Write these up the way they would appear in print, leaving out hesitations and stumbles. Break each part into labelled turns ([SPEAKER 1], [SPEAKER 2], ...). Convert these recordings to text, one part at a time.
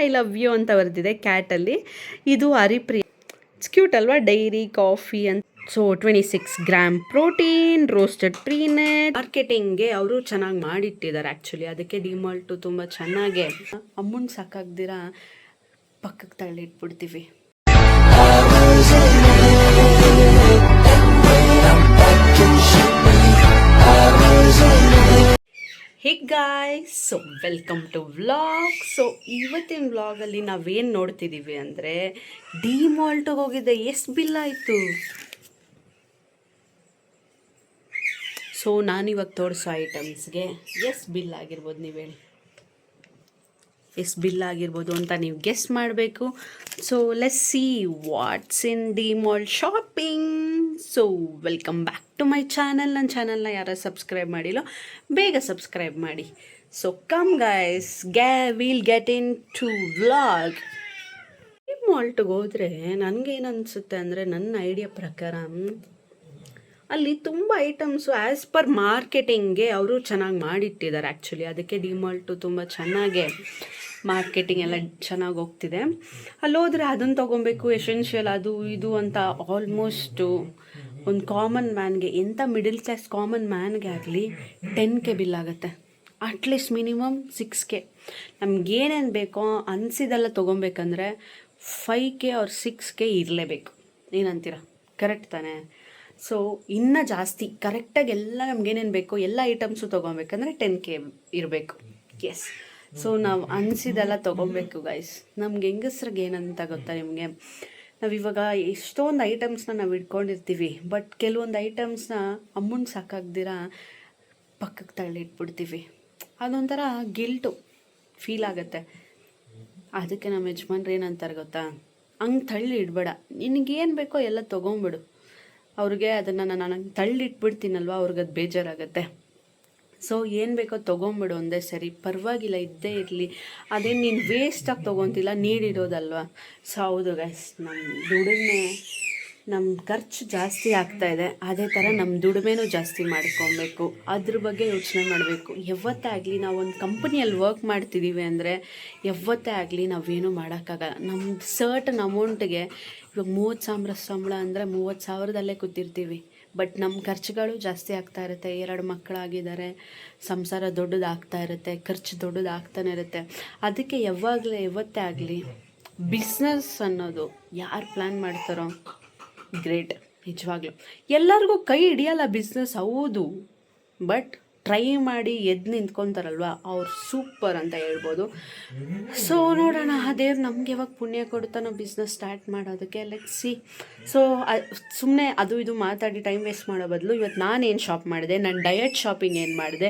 [SPEAKER 1] I love you ಅಂತ ಬರೆದಿದೆ ಕ್ಯಾಟಲ್ಲಿ. ಇದು ಹರಿಪ್ರಿಯ, ಇಟ್ಸ್ ಕ್ಯೂಟ್ ಅಲ್ವಾ, ಡೈರಿ ಕಾಫಿ ಅಂತ. So 26 gram protein, roasted peanut. ಮಾರ್ಕೆಟಿಂಗ್ಗೆ ಅವರು ಚೆನ್ನಾಗಿ ಮಾಡಿಟ್ಟಿದ್ದಾರೆ ಆ್ಯಕ್ಚುಲಿ, ಅದಕ್ಕೆ ಡಿಮಾಲ್ಟು ತುಂಬ ಚೆನ್ನಾಗೆ. ಅಮ್ಮನ ಸಾಕಾಗ್ದಿರಾ ಪಕ್ಕಕ್ಕೆ ತಳ್ಳಿಟ್ಬಿಡ್ತೀವಿ. Hey guys, so welcome to vlog. So ಇವತ್ತಿನ ವ್ಲಾಗಲ್ಲಿ ನಾವೇನು ನೋಡ್ತಿದ್ದೀವಿ ಅಂದರೆ, ಡಿಮಾಲ್ಟಿಗೆ ಹೋಗಿದ್ದೆ, ಎಷ್ಟು ಬಿಲ್ ಆಯಿತು. ಸೊ ನಾನಿವಾಗ ತೋರಿಸೋ ಐಟಮ್ಸ್ಗೆ ಎಷ್ಟು ಬಿಲ್ ಆಗಿರ್ಬೋದು ನೀವು ಹೇಳಿ, ಎಷ್ಟು ಬಿಲ್ ಆಗಿರ್ಬೋದು ಅಂತ ನೀವು ಗೆಸ್ ಮಾಡಬೇಕು. So let's see what's in DMart shopping. So welcome back to my channel. ನನ್ನ ಚಾನಲ್ನ ಯಾರು ಸಬ್ಸ್ಕ್ರೈಬ್ ಮಾಡಿಲ್ಲ ಬೇಗ ಸಬ್ಸ್ಕ್ರೈಬ್ ಮಾಡಿ. So come guys, will get in to vlog. ಡಿಮಾಲ್ಟ್ಗೆ ಹೋದರೆ ನನಗೇನು ಅನಿಸುತ್ತೆ ಅಂದರೆ, ನನ್ನ ಐಡಿಯಾ ಪ್ರಕಾರ ಅಲ್ಲಿ ತುಂಬ ಐಟಮ್ಸು ಆ್ಯಸ್ ಪರ್ ಮಾರ್ಕೆಟಿಂಗ್ಗೆ ಅವರು ಚೆನ್ನಾಗಿ ಮಾಡಿಟ್ಟಿದ್ದಾರೆ ಆ್ಯಕ್ಚುಲಿ, ಅದಕ್ಕೆ ಡಿಮಾಲ್ಟು ತುಂಬ ಚೆನ್ನಾಗೆ ಮಾರ್ಕೆಟಿಂಗ್ ಎಲ್ಲ ಚೆನ್ನಾಗಿ ಹೋಗ್ತಿದೆ. ಅಲ್ಲಿ ಹೋದರೆ ಅದನ್ನು ತೊಗೊಬೇಕು, ಎಸೆನ್ಷಿಯಲ್ ಅದು ಇದು ಅಂತ. ಆಲ್ಮೋಸ್ಟು ಒಂದು ಕಾಮನ್ ಮ್ಯಾನ್ಗೆ, ಎಂಥ ಮಿಡಲ್ ಕ್ಲಾಸ್ ಕಾಮನ್ ಮ್ಯಾನ್ಗೆ ಆಗಲಿ 10K ಬಿಲ್ ಆಗುತ್ತೆ, ಅಟ್ಲೀಸ್ಟ್ ಮಿನಿಮಮ್ 6K. ನಮಗೇನೇನು ಬೇಕೋ ಅನಿಸಿದೆಲ್ಲ ತೊಗೊಬೇಕಂದ್ರೆ 5K or 6K ಇರಲೇಬೇಕು. ಏನಂತೀರ? ಕರೆಕ್ಟ್ ತಾನೇ? ಸೊ ಇನ್ನೂ ಜಾಸ್ತಿ ಕರೆಕ್ಟಾಗಿ ಎಲ್ಲ ನಮಗೇನೇನು ಬೇಕೋ ಎಲ್ಲ ಐಟಮ್ಸು ತೊಗೊಬೇಕಂದ್ರೆ 10K ಇರಬೇಕು. ಎಸ್, ಸೊ ನಾವು ಅನಿಸಿದೆಲ್ಲ ತೊಗೊಬೇಕು ಗೈಸ್. ನಮ್ಗೆ ಹೆಂಗಸ್ರಿಗೆ ಏನಂತ ಗೊತ್ತಾ ನಿಮಗೆ, ನಾವಿವಾಗ ಎಷ್ಟೊಂದು ಐಟಮ್ಸ್ನ ನಾವು ಇಟ್ಕೊಂಡಿರ್ತೀವಿ, ಬಟ್ ಕೆಲವೊಂದು ಐಟಮ್ಸ್ನ ಅಮ್ಮನ ಸಾಕಾಗ್ದಿರಾ ಪಕ್ಕಕ್ಕೆ ತಳ್ಳಿಟ್ಬಿಡ್ತೀವಿ. ಅದೊಂಥರ ಗಿಲ್ಟು ಫೀಲ್ ಆಗುತ್ತೆ. ಅದಕ್ಕೆ ನಮ್ಮ ಯಜಮಾನ್ರು ಏನಂತಾರೆ ಗೊತ್ತಾ, ಹಂಗೆ ತಳ್ಳಿ ಇಡಬೇಡ, ನಿನಗೇನು ಬೇಕೋ ಎಲ್ಲ ತೊಗೊಂಬಿಡು. ಅವ್ರಿಗೆ ಅದನ್ನು ನಾನು ತಳ್ಳಿಟ್ಬಿಡ್ತೀನಲ್ವ, ಅವ್ರಿಗೆ ಅದು ಬೇಜಾರಾಗುತ್ತೆ. ಸೊ ಏನು ಬೇಕೋ ತೊಗೊಂಬಿಡು ಒಂದೇ ಸರಿ, ಪರವಾಗಿಲ್ಲ ಇದ್ದೇ ಇರಲಿ, ಅದೇನು ನೀನು ವೇಸ್ಟಾಗಿ ತೊಗೊತಿಲ್ಲ, ನೀಡಿರೋದಲ್ವ. ಸೊ ಹೌದು ಗೈಸ್, ನಮ್ಮ ಖರ್ಚು ಜಾಸ್ತಿ ಆಗ್ತಾಯಿದೆ, ಅದೇ ಥರ ನಮ್ಮ ದುಡಿಮೆನೂ ಜಾಸ್ತಿ ಮಾಡ್ಕೊಬೇಕು. ಅದ್ರ ಬಗ್ಗೆ ಯೋಚನೆ ಮಾಡಬೇಕು. ಯಾವತ್ತೇ ಆಗಲಿ ನಾವು ಒಂದು ಕಂಪ್ನಿಯಲ್ಲಿ ವರ್ಕ್ ಮಾಡ್ತಿದ್ದೀವಿ ಅಂದರೆ, ಯಾವತ್ತೇ ಆಗಲಿ ನಾವೇನೂ ಮಾಡೋಕ್ಕಾಗಲ್ಲ. ನಮ್ಮ ಸರ್ಟನ್ ಅಮೌಂಟಿಗೆ ಇವಾಗ 30,000 ಸಂಬಳ ಅಂದರೆ 30,000ದಲ್ಲೇ ಕೂತಿರ್ತೀವಿ. ಬಟ್ ನಮ್ಮ ಖರ್ಚುಗಳು ಜಾಸ್ತಿ ಆಗ್ತಾ ಇರುತ್ತೆ. 2 ಮಕ್ಕಳಾಗಿದ್ದಾರೆ, ಸಂಸಾರ ದೊಡ್ಡದಾಗ್ತಾ ಇರುತ್ತೆ, ಖರ್ಚು ದೊಡ್ಡದಾಗ್ತಾನೆ ಇರುತ್ತೆ. ಅದಕ್ಕೆ ಯಾವತ್ತೇ ಆಗಲಿ ಬಿಸ್ನೆಸ್ ಅನ್ನೋದು ಯಾರು ಪ್ಲ್ಯಾನ್ ಮಾಡ್ತಾರೋ ಗ್ರೇಟ್. ನಿಜವಾಗ್ಲೂ ಎಲ್ಲರಿಗೂ ಕೈ ಹಿಡಿಯಲ್ಲ ಬಿಸ್ನೆಸ್, ಹೌದು, ಬಟ್ ಟ್ರೈ ಮಾಡಿ ಎದ್ದು ನಿಂತ್ಕೊತಾರಲ್ವ, ಅವ್ರು ಸೂಪರ್ ಅಂತ ಹೇಳ್ಬೋದು. ಸೊ ನೋಡೋಣ, ದೇವ್ರು ನಮ್ಗೆ ಯಾವಾಗ ಪುಣ್ಯ ಕೊಡ್ತಾನೋ ಬಿಸ್ನೆಸ್ ಸ್ಟಾರ್ಟ್ ಮಾಡೋದಕ್ಕೆ. Let's see. ಸೊ ಸುಮ್ಮನೆ ಅದು ಇದು ಮಾತಾಡಿ ಟೈಮ್ ವೇಸ್ಟ್ ಮಾಡೋ ಬದಲು, ಇವತ್ತು ನಾನೇನು ಶಾಪ್ ಮಾಡಿದೆ, ನಾನು ಡಯಟ್ ಶಾಪಿಂಗ್ ಏನು ಮಾಡಿದೆ,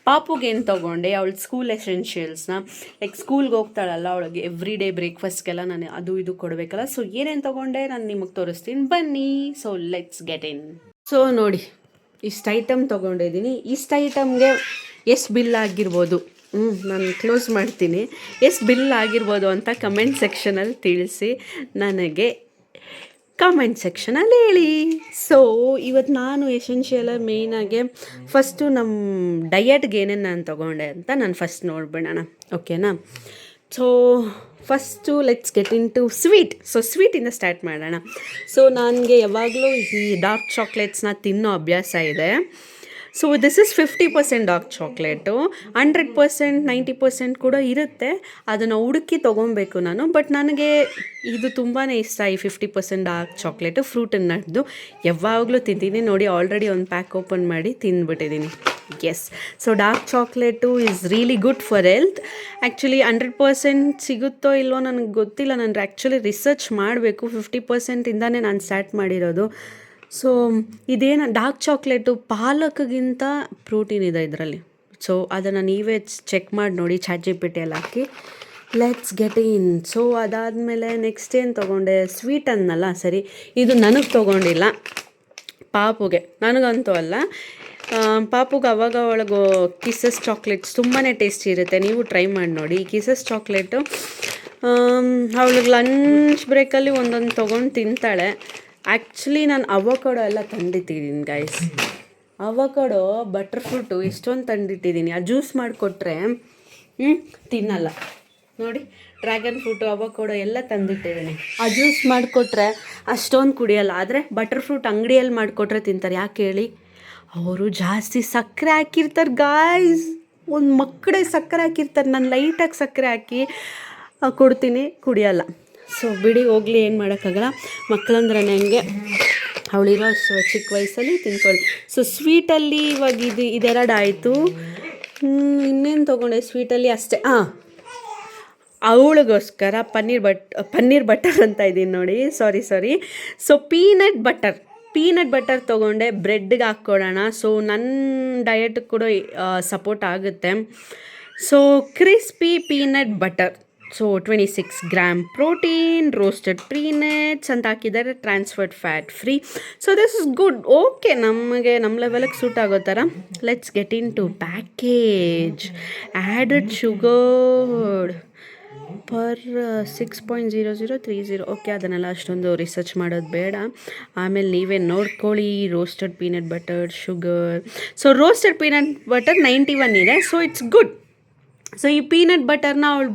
[SPEAKER 1] ಪಾಪುಗೇನು ತೊಗೊಂಡೆ, ಅವಳ ಸ್ಕೂಲ್ ಎಸೆನ್ಷಿಯಲ್ಸ್ನ, ಲೈಕ್ ಸ್ಕೂಲ್ಗೆ ಹೋಗ್ತಾಳಲ್ಲ ಅವಳಿಗೆ ಎವ್ರಿ ಡೇ ಬ್ರೇಕ್ಫಾಸ್ಟ್ಗೆಲ್ಲ ನಾನು ಅದು ಇದು ಕೊಡಬೇಕಲ್ಲ. ಸೊ ಏನೇನು ತೊಗೊಂಡೆ ನಾನು ನಿಮಗೆ ತೋರಿಸ್ತೀನಿ, ಬನ್ನಿ. So let's get in. So ನೋಡಿ, ಇಷ್ಟು ಐಟಮ್ ತೊಗೊಂಡಿದ್ದೀನಿ. ಇಷ್ಟು ಐಟಮ್ಗೆ ಎಷ್ಟು ಬಿಲ್ ಆಗಿರ್ಬೋದು, ನಾನು ಕ್ಲೋಸ್ ಮಾಡ್ತೀನಿ, ಎಷ್ಟು ಬಿಲ್ ಆಗಿರ್ಬೋದು ಅಂತ ಕಮೆಂಟ್ ಸೆಕ್ಷನಲ್ಲಿ ತಿಳಿಸಿ, ನನಗೆ ಕಮೆಂಟ್ ಸೆಕ್ಷನಲ್ಲಿ ಹೇಳಿ. ಸೊ ಇವತ್ತು ನಾನು ಎಸೆನ್ಷಿಯಲ್ ಮೇಯ್ನಾಗೆ ಫಸ್ಟು ನಮ್ಮ ಡಯಟ್ಗೆ ಏನೇನು ನಾನು ತೊಗೊಂಡೆ ಅಂತ ನಾನು ಫಸ್ಟ್ ನೋಡ್ಬಿಡೋಣ, ಓಕೆನಾ. So first let's get in to sweet. So ಸ್ವೀಟಿಂದ ಸ್ಟಾರ್ಟ್ ಮಾಡೋಣ. ಸೊ ನನಗೆ ಯಾವಾಗಲೂ ಈ ಡಾರ್ಕ್ ಚಾಕ್ಲೇಟ್ಸ್ನ ತಿನ್ನೋ ಅಭ್ಯಾಸ ಇದೆ. So this is 50% dark chocolate. 100%, 90% ಕೂಡ ಇರುತ್ತೆ. ಅದನ್ನು ಹುಡುಕಿ ತೊಗೊಬೇಕು ನಾನು. ಬಟ್ ನನಗೆ ಇದು ತುಂಬಾ ಇಷ್ಟ, ಈ 50% ಡಾರ್ಕ್ ಚಾಕ್ಲೇಟು. ಫ್ರೂಟ್ ಆ್ಯಂಡ್ ನಟ್ದು ಯಾವಾಗಲೂ ತಿಂತೀನಿ. ನೋಡಿ, ಆಲ್ರೆಡಿ ಒಂದು ಪ್ಯಾಕ್ ಓಪನ್ ಮಾಡಿ ತಿಂದ್ಬಿಟ್ಟಿದ್ದೀನಿ. Yes, so dark chocolate is really good for health. Actually 100% ಸಿಗುತ್ತೋ ಇಲ್ವೋ ನನಗೆ ಗೊತ್ತಿಲ್ಲ, ನಾನು ಆ್ಯಕ್ಚುಲಿ ರಿಸರ್ಚ್ ಮಾಡಬೇಕು. 50%ಇಂದಾನೇ ನಾನು ಸ್ಟಾರ್ಟ್ ಮಾಡಿರೋದು. ಸೊ ಇದೇನು ಡಾರ್ಕ್ ಚಾಕ್ಲೇಟು, ಪಾಲಕ್ಗಿಂತ ಪ್ರೋಟೀನ್ ಇದೆ ಇದರಲ್ಲಿ. ಸೊ ಅದನ್ನು ನೀವೇ ಚೆಕ್ ಮಾಡಿ ನೋಡಿ, ChatGPT ಅಲ್ಲಿ ಹಾಕಿ. Let's get in. ಸೊ ಅದಾದಮೇಲೆ ನೆಕ್ಸ್ಟ್ ಏನು ತೊಗೊಂಡೆ, ಸ್ವೀಟ್ ಅನ್ನಲ್ಲ, ಸರಿ ಇದು ನನಗೆ ತೊಗೊಂಡಿಲ್ಲ, ಪಾಪುಗೆ, ನನಗಂತೂ ಅಲ್ಲ. ಪಾಪುಗೆ ಅವಾಗ ಒಳಗೆ ಕಿಸಸ್ ಚಾಕ್ಲೇಟ್ಸ್ ತುಂಬಾ ಟೇಸ್ಟಿ ಇರುತ್ತೆ, ನೀವು ಟ್ರೈ ಮಾಡಿ ನೋಡಿ. ಕಿಸಸ್ ಚಾಕ್ಲೇಟು ಅವಳಿಗೆ ಲಂಚ್ ಬ್ರೇಕಲ್ಲಿ ಒಂದೊಂದು ತೊಗೊಂಡು ತಿಂತಾಳೆ. ಆ್ಯಕ್ಚುಲಿ ನಾನು ಅವಕಾಡೋ ಎಲ್ಲ ತಂದಿಟ್ಟಿದ್ದೀನಿ ಗೈಸ್. ಅವಕಾಡೋ, ಬಟರ್ ಫ್ರೂಟು ಇಷ್ಟೊಂದು ತಂದಿಟ್ಟಿದ್ದೀನಿ. ಆ ಜ್ಯೂಸ್ ಮಾಡಿಕೊಟ್ರೆ ತಿನ್ನಲ್ಲ. ನೋಡಿ, ಡ್ರ್ಯಾಗನ್ ಫ್ರೂಟು ಅವಕೋಡೋ ಎಲ್ಲ ತಂದಿಟ್ಟಿದ್ದೀನಿ. ಆ ಜ್ಯೂಸ್ ಮಾಡಿಕೊಟ್ರೆ ಅಷ್ಟೊಂದು ಕುಡಿಯಲ್ಲ, ಆದರೆ ಬಟರ್ ಫ್ರೂಟ್ ಅಂಗಡಿಯಲ್ಲಿ ಮಾಡಿಕೊಟ್ರೆ ತಿಂತಾರೆ. ಯಾಕೆ ಹೇಳಿ? ಅವರು ಜಾಸ್ತಿ ಸಕ್ಕರೆ ಹಾಕಿರ್ತಾರೆ ಗಾಯ್ಸ್, ಒಂದು ಮಕ್ಕಳೇ ಸಕ್ಕರೆ ಹಾಕಿರ್ತಾರೆ. ನಾನು ಲೈಟಾಗಿ ಸಕ್ಕರೆ ಹಾಕಿ ಕೊಡ್ತೀನಿ, ಕುಡಿಯಲ್ಲ. ಸೊ ಬಿಡಿ ಹೋಗಲಿ, ಏನು ಮಾಡೋಕ್ಕಾಗಲ್ಲ. ಮಕ್ಕಳಂದ್ರೆ ಹಂಗೆ, ಅವಳಿರೋ ಚಿಕ್ಕ ವಯಸ್ಸಲ್ಲಿ ತಿನ್ಕೊಳ್ಳಿ. ಸೊ ಸ್ವೀಟಲ್ಲಿ ಇವಾಗ ಇದೆರಡು ಆಯಿತು. ಇನ್ನೇನು ತೊಗೊಂಡೆ ಸ್ವೀಟಲ್ಲಿ? ಅಷ್ಟೇ. ಅವಳಿಗೋಸ್ಕರ ಪನ್ನೀರ್ ಬಟರ್ ಅಂತ ಇದ್ದೀನಿ ನೋಡಿ, ಸಾರಿ. ಸೊ ಪೀನಟ್ ಬಟರ್ ತೊಗೊಂಡೆ, ಬ್ರೆಡ್ಗೆ ಹಾಕ್ಕೊಡೋಣ. ಸೊ ನನ್ನ ಡಯಟ್ ಕೂಡ ಸಪೋರ್ಟ್ ಆಗುತ್ತೆ. So crispy peanut butter, so 26 gram protein, roasted peanuts ಅಂತ ಹಾಕಿದ್ದಾರೆ, transferred fat free. So this is good. Okay, ನಮ್ಮ ಲೆವೆಲಿಗೆ ಸೂಟ್ ಆಗೋ ಥರ. Let's get in to package. Added sugar per 6.0030. Okay, ಅದನ್ನೆಲ್ಲ ಅಷ್ಟೊಂದು ರಿಸರ್ಚ್ ಮಾಡೋದು ಬೇಡ, ಆಮೇಲೆ ನೀವೇ ನೋಡ್ಕೊಳ್ಳಿ. Roasted peanut butter, sugar. So roasted peanut butter 91 ಇದೆ. So it's good. ಸೊ ಈ ಪೀನಟ್ ಬಟರ್ನ ಅವಳು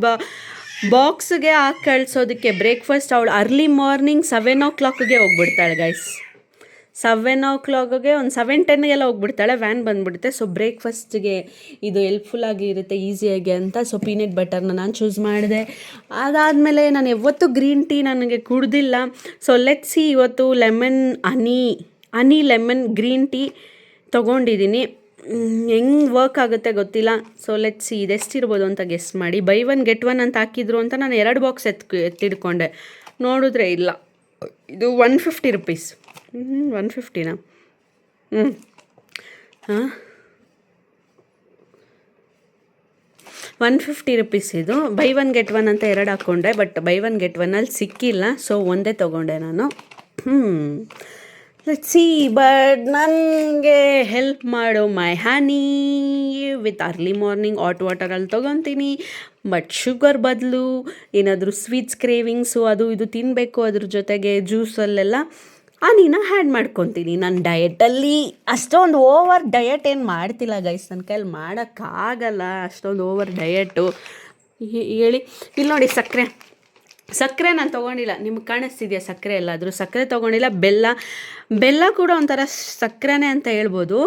[SPEAKER 1] ಬಾಕ್ಸ್ಗೆ ಹಾಕಿ ಕಳಿಸೋದಕ್ಕೆ ಬ್ರೇಕ್ಫಾಸ್ಟ್ ಅವಳು ಅರ್ಲಿ ಮಾರ್ನಿಂಗ್ 7 o'clock ಹೋಗ್ಬಿಡ್ತಾಳೆ ಗೈಸ್. 7 o'clock ಒಂದು 7:10 ಹೋಗ್ಬಿಡ್ತಾಳೆ, ವ್ಯಾನ್ ಬಂದುಬಿಡುತ್ತೆ. ಸೊ ಬ್ರೇಕ್ಫಾಸ್ಟ್ಗೆ ಇದು ಹೆಲ್ಪ್ಫುಲ್ಲಾಗಿ ಇರುತ್ತೆ, ಈಸಿಯಾಗಿ ಅಂತ. ಸೊ ಪೀನಟ್ ಬಟರ್ನ ನಾನು ಚೂಸ್ ಮಾಡಿದೆ. ಅದಾದಮೇಲೆ ನಾನು ಯಾವತ್ತೂ ಗ್ರೀನ್ ಟೀ ನನಗೆ ಕುಡ್ದಿಲ್ಲ. ಸೊ ಲೆಟ್ಸ್ ಸಿ, ಇವತ್ತು ಹನಿ ಲೆಮನ್ ಗ್ರೀನ್ ಟೀ ತೊಗೊಂಡಿದ್ದೀನಿ. ಹೆಂಗೆ ವರ್ಕ್ ಆಗುತ್ತೆ ಗೊತ್ತಿಲ್ಲ. ಸೊ ಲೆಟ್ಸ್ ಸಿ, ಇದೆಷ್ಟಿರ್ಬೋದು ಅಂತ ಗೆಸ್ ಮಾಡಿ. ಬೈ 1 get 1 ಅಂತ ಹಾಕಿದ್ರು ಅಂತ ನಾನು 2 ಬಾಕ್ಸ್ ಎತ್ತಿಡ್ಕೊಂಡೆ. ನೋಡಿದ್ರೆ ಇಲ್ಲ, ಇದು 150 rupees. 150ನಾ? ಹಾಂ, 150 rupees ಇದು. ಬೈ 1 get 1 ಅಂತ 2 ಹಾಕ್ಕೊಂಡೆ, ಬಟ್ ಬೈ 1 get 1 ಅಲ್ಲಿ ಸಿಕ್ಕಿಲ್ಲ. ಸೊ ಒಂದೇ ತೊಗೊಂಡೆ ನಾನು. ಲೆಟ್ಸ್ ಸಿ, ಬಟ್ ನನಗೆ ಹೆಲ್ಪ್ ಮಾಡು my honey with early morning hot ವಾಟರಲ್ಲಿ ತೊಗೊತೀನಿ. ಬಟ್ ಶುಗರ್ ಬದಲು ಏನಾದರೂ ಸ್ವೀಟ್ಸ್ ಕ್ರೇವಿಂಗ್ಸು ಅದು ಇದು ತಿನ್ನಬೇಕು, ಅದ್ರ ಜೊತೆಗೆ ಜ್ಯೂಸಲ್ಲೆಲ್ಲ ಹನಿನ ಹ್ಯಾಡ್ ಮಾಡ್ಕೊತೀನಿ. ನನ್ನ ಡಯಟಲ್ಲಿ ಅಷ್ಟೊಂದು ಓವರ್ ಡಯಟ್ ಏನು ಮಾಡ್ತಿಲ್ಲ ಗೈಸ್, ನನ್ನ ಕೈಯಲ್ಲಿ ಮಾಡೋಕ್ಕಾಗಲ್ಲ ಅಷ್ಟೊಂದು ಓವರ್ ಡಯಟು. ಹೇಳಿ, ಇಲ್ಲಿ ನೋಡಿ ಸಕ್ಕರೆ ನಾನು ತೊಗೊಂಡಿಲ್ಲ. ನಿಮ್ಗೆ ಕಾಣಿಸ್ತಿದೆಯಾ ಸಕ್ಕರೆ? ಎಲ್ಲಾದರೂ ಸಕ್ಕರೆ ತೊಗೊಂಡಿಲ್ಲ. ಬೆಲ್ಲ ಕೂಡ ಒಂಥರ ಸಕ್ಕರೆನೇ ಅಂತ ಹೇಳ್ಬೋದು,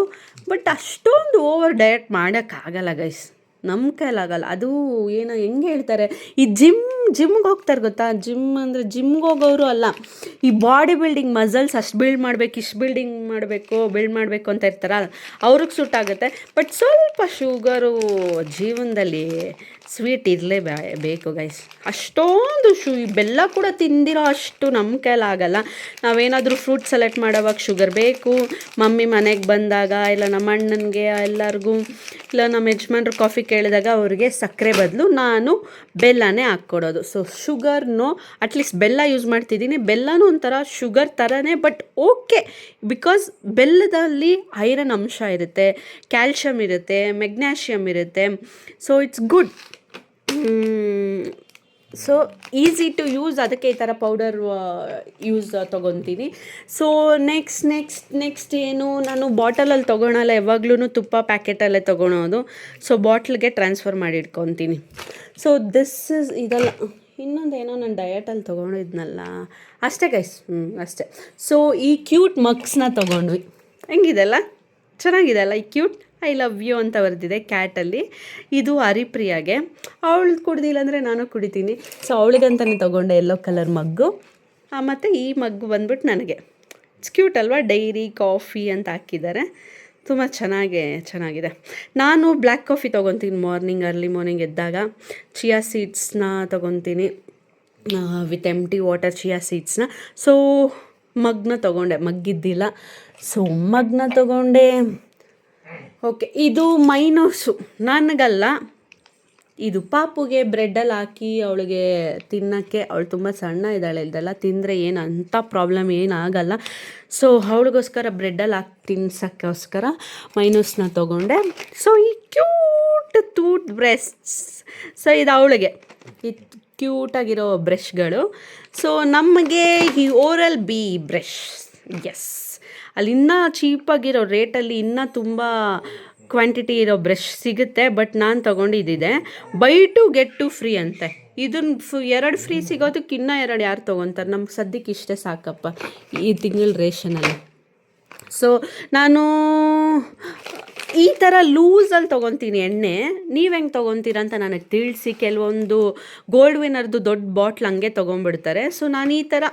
[SPEAKER 1] ಬಟ್ ಅಷ್ಟೊಂದು ಓವರ್ ಡಯಟ್ ಮಾಡೋಕ್ಕಾಗಲ್ಲ ಗೈಸ್, ನಮ್ಮ ಕೈಲಾಗಲ್ಲ. ಅದು ಏನೋ ಹೆಂಗೆ ಹೇಳ್ತಾರೆ, ಈ ಜಿಮ್ಗೆ ಹೋಗ್ತಾರೆ ಗೊತ್ತಾ? ಜಿಮ್ ಅಂದರೆ ಜಿಮ್ಗೆ ಹೋಗೋರು ಅಲ್ಲ, ಈ ಬಾಡಿ ಬಿಲ್ಡಿಂಗ್ ಮಸಲ್ಸ್ ಅಷ್ಟು ಬಿಲ್ಡ್ ಮಾಡಬೇಕು ಅಂತ ಇರ್ತಾರ, ಅವ್ರಿಗೆ ಸೂಟ್ ಆಗುತ್ತೆ. ಬಟ್ ಸ್ವಲ್ಪ ಶುಗರು ಜೀವನದಲ್ಲಿ ಸ್ವೀಟ್ ಬೇಕು ಗೈಸ್. ಅಷ್ಟೊಂದು ಬೆಲ್ಲ ಕೂಡ ತಿಂದಿರೋ ಅಷ್ಟು ನಮ್ಮ ಕೈಲಾಗಲ್ಲ. ನಾವೇನಾದರೂ ಫ್ರೂಟ್ ಸೆಲೆಕ್ಟ್ ಮಾಡೋವಾಗ ಶುಗರ್ ಬೇಕು. ಮಮ್ಮಿ ಮನೆಗೆ ಬಂದಾಗ, ಇಲ್ಲ ನಮ್ಮ ಅಣ್ಣನಿಗೆ ಎಲ್ಲರಿಗೂ, ಇಲ್ಲ ನಮ್ಮ ಯಜಮಾನ್ರು ಕಾಫಿ ಕೇಳಿದಾಗ ಅವ್ರಿಗೆ ಸಕ್ಕರೆ ಬದಲು ನಾನು ಬೆಲ್ಲನೇ ಹಾಕ್ಕೊಡೋದು. ಸೊ ಶುಗರ್ನೋ, ಅಟ್ಲೀಸ್ಟ್ ಬೆಲ್ಲ ಯೂಸ್ ಮಾಡ್ತಿದ್ದೀನಿ. ಬೆಲ್ಲನೂ ಒಂಥರ ಶುಗರ್ ಥರನೇ, ಬಟ್ ಓಕೆ, ಬಿಕಾಸ್ ಬೆಲ್ಲದಲ್ಲಿ ಐರನ್ ಅಂಶ ಇರುತ್ತೆ, ಕ್ಯಾಲ್ಶಿಯಮ್ ಇರುತ್ತೆ, ಮೆಗ್ನೀಷಿಯಮ್ ಇರುತ್ತೆ. So it's good. So easy to use, ಅದಕ್ಕೆ ಈ ಥರ ಪೌಡರ್ ತೊಗೊತೀನಿ. ಸೊ ನೆಕ್ಸ್ಟ್ ಏನು, ನಾನು ಬಾಟಲಲ್ಲಿ ತೊಗೊಳಲ್ಲ, ಯಾವಾಗ್ಲೂ ತುಪ್ಪ ಪ್ಯಾಕೆಟಲ್ಲೇ ತೊಗೊಳೋದು. ಸೊ ಬಾಟ್ಲಿಗೆ ಟ್ರಾನ್ಸ್ಫರ್ ಮಾಡಿ ಇಟ್ಕೊತೀನಿ. ಸೊ ದಿಸ್ ಇಸ್ ಇದೆಲ್ಲ. ಇನ್ನೊಂದೇನೋ ನಾನು ಡಯಟಲ್ಲಿ ತೊಗೊಂಡಿದ್ನಲ್ಲ, ಅಷ್ಟೇ ಗೈಸ್, ಅಷ್ಟೇ. ಸೊ ಈ ಕ್ಯೂಟ್ ಮಗ್ಸ್ನ ತೊಗೊಂಡ್ವಿ. ಹೆಂಗಿದೆಲ್ಲ? ಚೆನ್ನಾಗಿದೆ ಅಲ್ಲ ಈ ಕ್ಯೂಟ್? ಐ ಲವ್ ಯು ಅಂತ ಬರೆದಿದೆ ಕ್ಯಾಟಲ್ಲಿ. ಇದು ಹರಿಪ್ರಿಯಾಗೆ, ಅವಳು ಕುಡ್ದಿಲ್ಲ ಅಂದರೆ ನಾನು ಕುಡಿತೀನಿ. ಸೊ ಅವಳಿಗಂತಲೇ ತೊಗೊಂಡೆ ಯೆಲ್ಲೋ ಕಲರ್ ಮಗ್ಗು. ಮತ್ತು ಈ ಮಗ್ಗು ಬಂದ್ಬಿಟ್ಟು ನನಗೆ. ಇಟ್ಸ್ ಕ್ಯೂಟ್ ಅಲ್ವಾ? ಡೈರಿ ಕಾಫಿ ಅಂತ ಹಾಕಿದ್ದಾರೆ, ತುಂಬ ಚೆನ್ನಾಗಿದೆ. ನಾನು ಬ್ಲ್ಯಾಕ್ ಕಾಫಿ ತೊಗೊತೀನಿ ಅರ್ಲಿ ಮಾರ್ನಿಂಗ್ ಎದ್ದಾಗ. ಚಿಯಾ ಸೀಡ್ಸ್ನ ತೊಗೊತೀನಿ ವಿತ್ ಎಂಟಿ ವಾಟರ್ ಚಿಯಾ ಸೀಡ್ಸ್ನ. ಸೊ ಮಗ್ಗಿದ್ದಿಲ್ಲ, ಸೊ ಮಗ್ನ ತೊಗೊಂಡೆ. ಓಕೆ, ಇದು ಮೈನೋಸು, ನನಗಲ್ಲ, ಇದು ಪಾಪುಗೆ ಬ್ರೆಡ್ಡಲ್ಲಿ ಹಾಕಿ ಅವಳಿಗೆ ತಿನ್ನೋಕ್ಕೆ. ಅವಳು ತುಂಬ ಸಣ್ಣ ಇದ್ದಾಳೆ, ಇದೆಲ್ಲ ತಿಂದರೆ ಏನು ಅಂಥ ಪ್ರಾಬ್ಲಮ್ ಏನಾಗಲ್ಲ. ಸೊ ಅವಳಿಗೋಸ್ಕರ ಬ್ರೆಡ್ಡಲ್ಲಿ ಹಾಕಿ ತಿನ್ಸೋಕ್ಕೋಸ್ಕರ ಮೈನೋಸ್ನ ತೊಗೊಂಡೆ. ಸೊ ಈ ಕ್ಯೂಟ್ ಬ್ರೆಸ್ಟ್ಸ್, ಸೊ ಇದು ಅವಳಿಗೆ ಈ ಕ್ಯೂಟಾಗಿರೋ ಬ್ರಷ್ಗಳು. ಸೊ ನಮಗೆ ಈ ಓರಲ್ ಬಿ ಬ್ರಷ್, ಎಸ್, ಅಲ್ಲಿ ಇನ್ನೂ ಚೀಪಾಗಿರೋ ರೇಟಲ್ಲಿ ಇನ್ನೂ ತುಂಬ ಕ್ವಾಂಟಿಟಿ ಇರೋ ಬ್ರಷ್ ಸಿಗುತ್ತೆ. ಬಟ್ ನಾನು ತೊಗೊಂಡಿದ್ದಿದೆ ಬೈ 2 get 2 ಫ್ರೀ ಅಂತೆ. ಇದನ್ನು 2 ಫ್ರೀ ಸಿಗೋದಕ್ಕೆ ಇನ್ನೂ 2 ಯಾರು ತೊಗೊತಾರೆ? ನಮ್ಗೆ ಸದ್ಯಕ್ಕೆ ಇಷ್ಟೇ ಸಾಕಪ್ಪ ಈ ತಿಂಗಳ ರೇಷನಲ್ಲಿ. ಸೊ ನಾನು ಈ ಥರ ಲೂಸಲ್ಲಿ ತೊಗೊತೀನಿ ಎಣ್ಣೆ. ನೀವು ಹೆಂಗೆ ತೊಗೊತೀರ ಅಂತ ನನಗೆ ತಿಳಿಸಿ. ಕೆಲವೊಂದು ಗೋಲ್ಡ್ ವಿನ್ನರ್ದು ದೊಡ್ಡ ಬಾಟ್ಲ್ ಹಂಗೆ ತೊಗೊಂಡ್ಬಿಡ್ತಾರೆ. ಸೊ ನಾನು ಈ ಥರ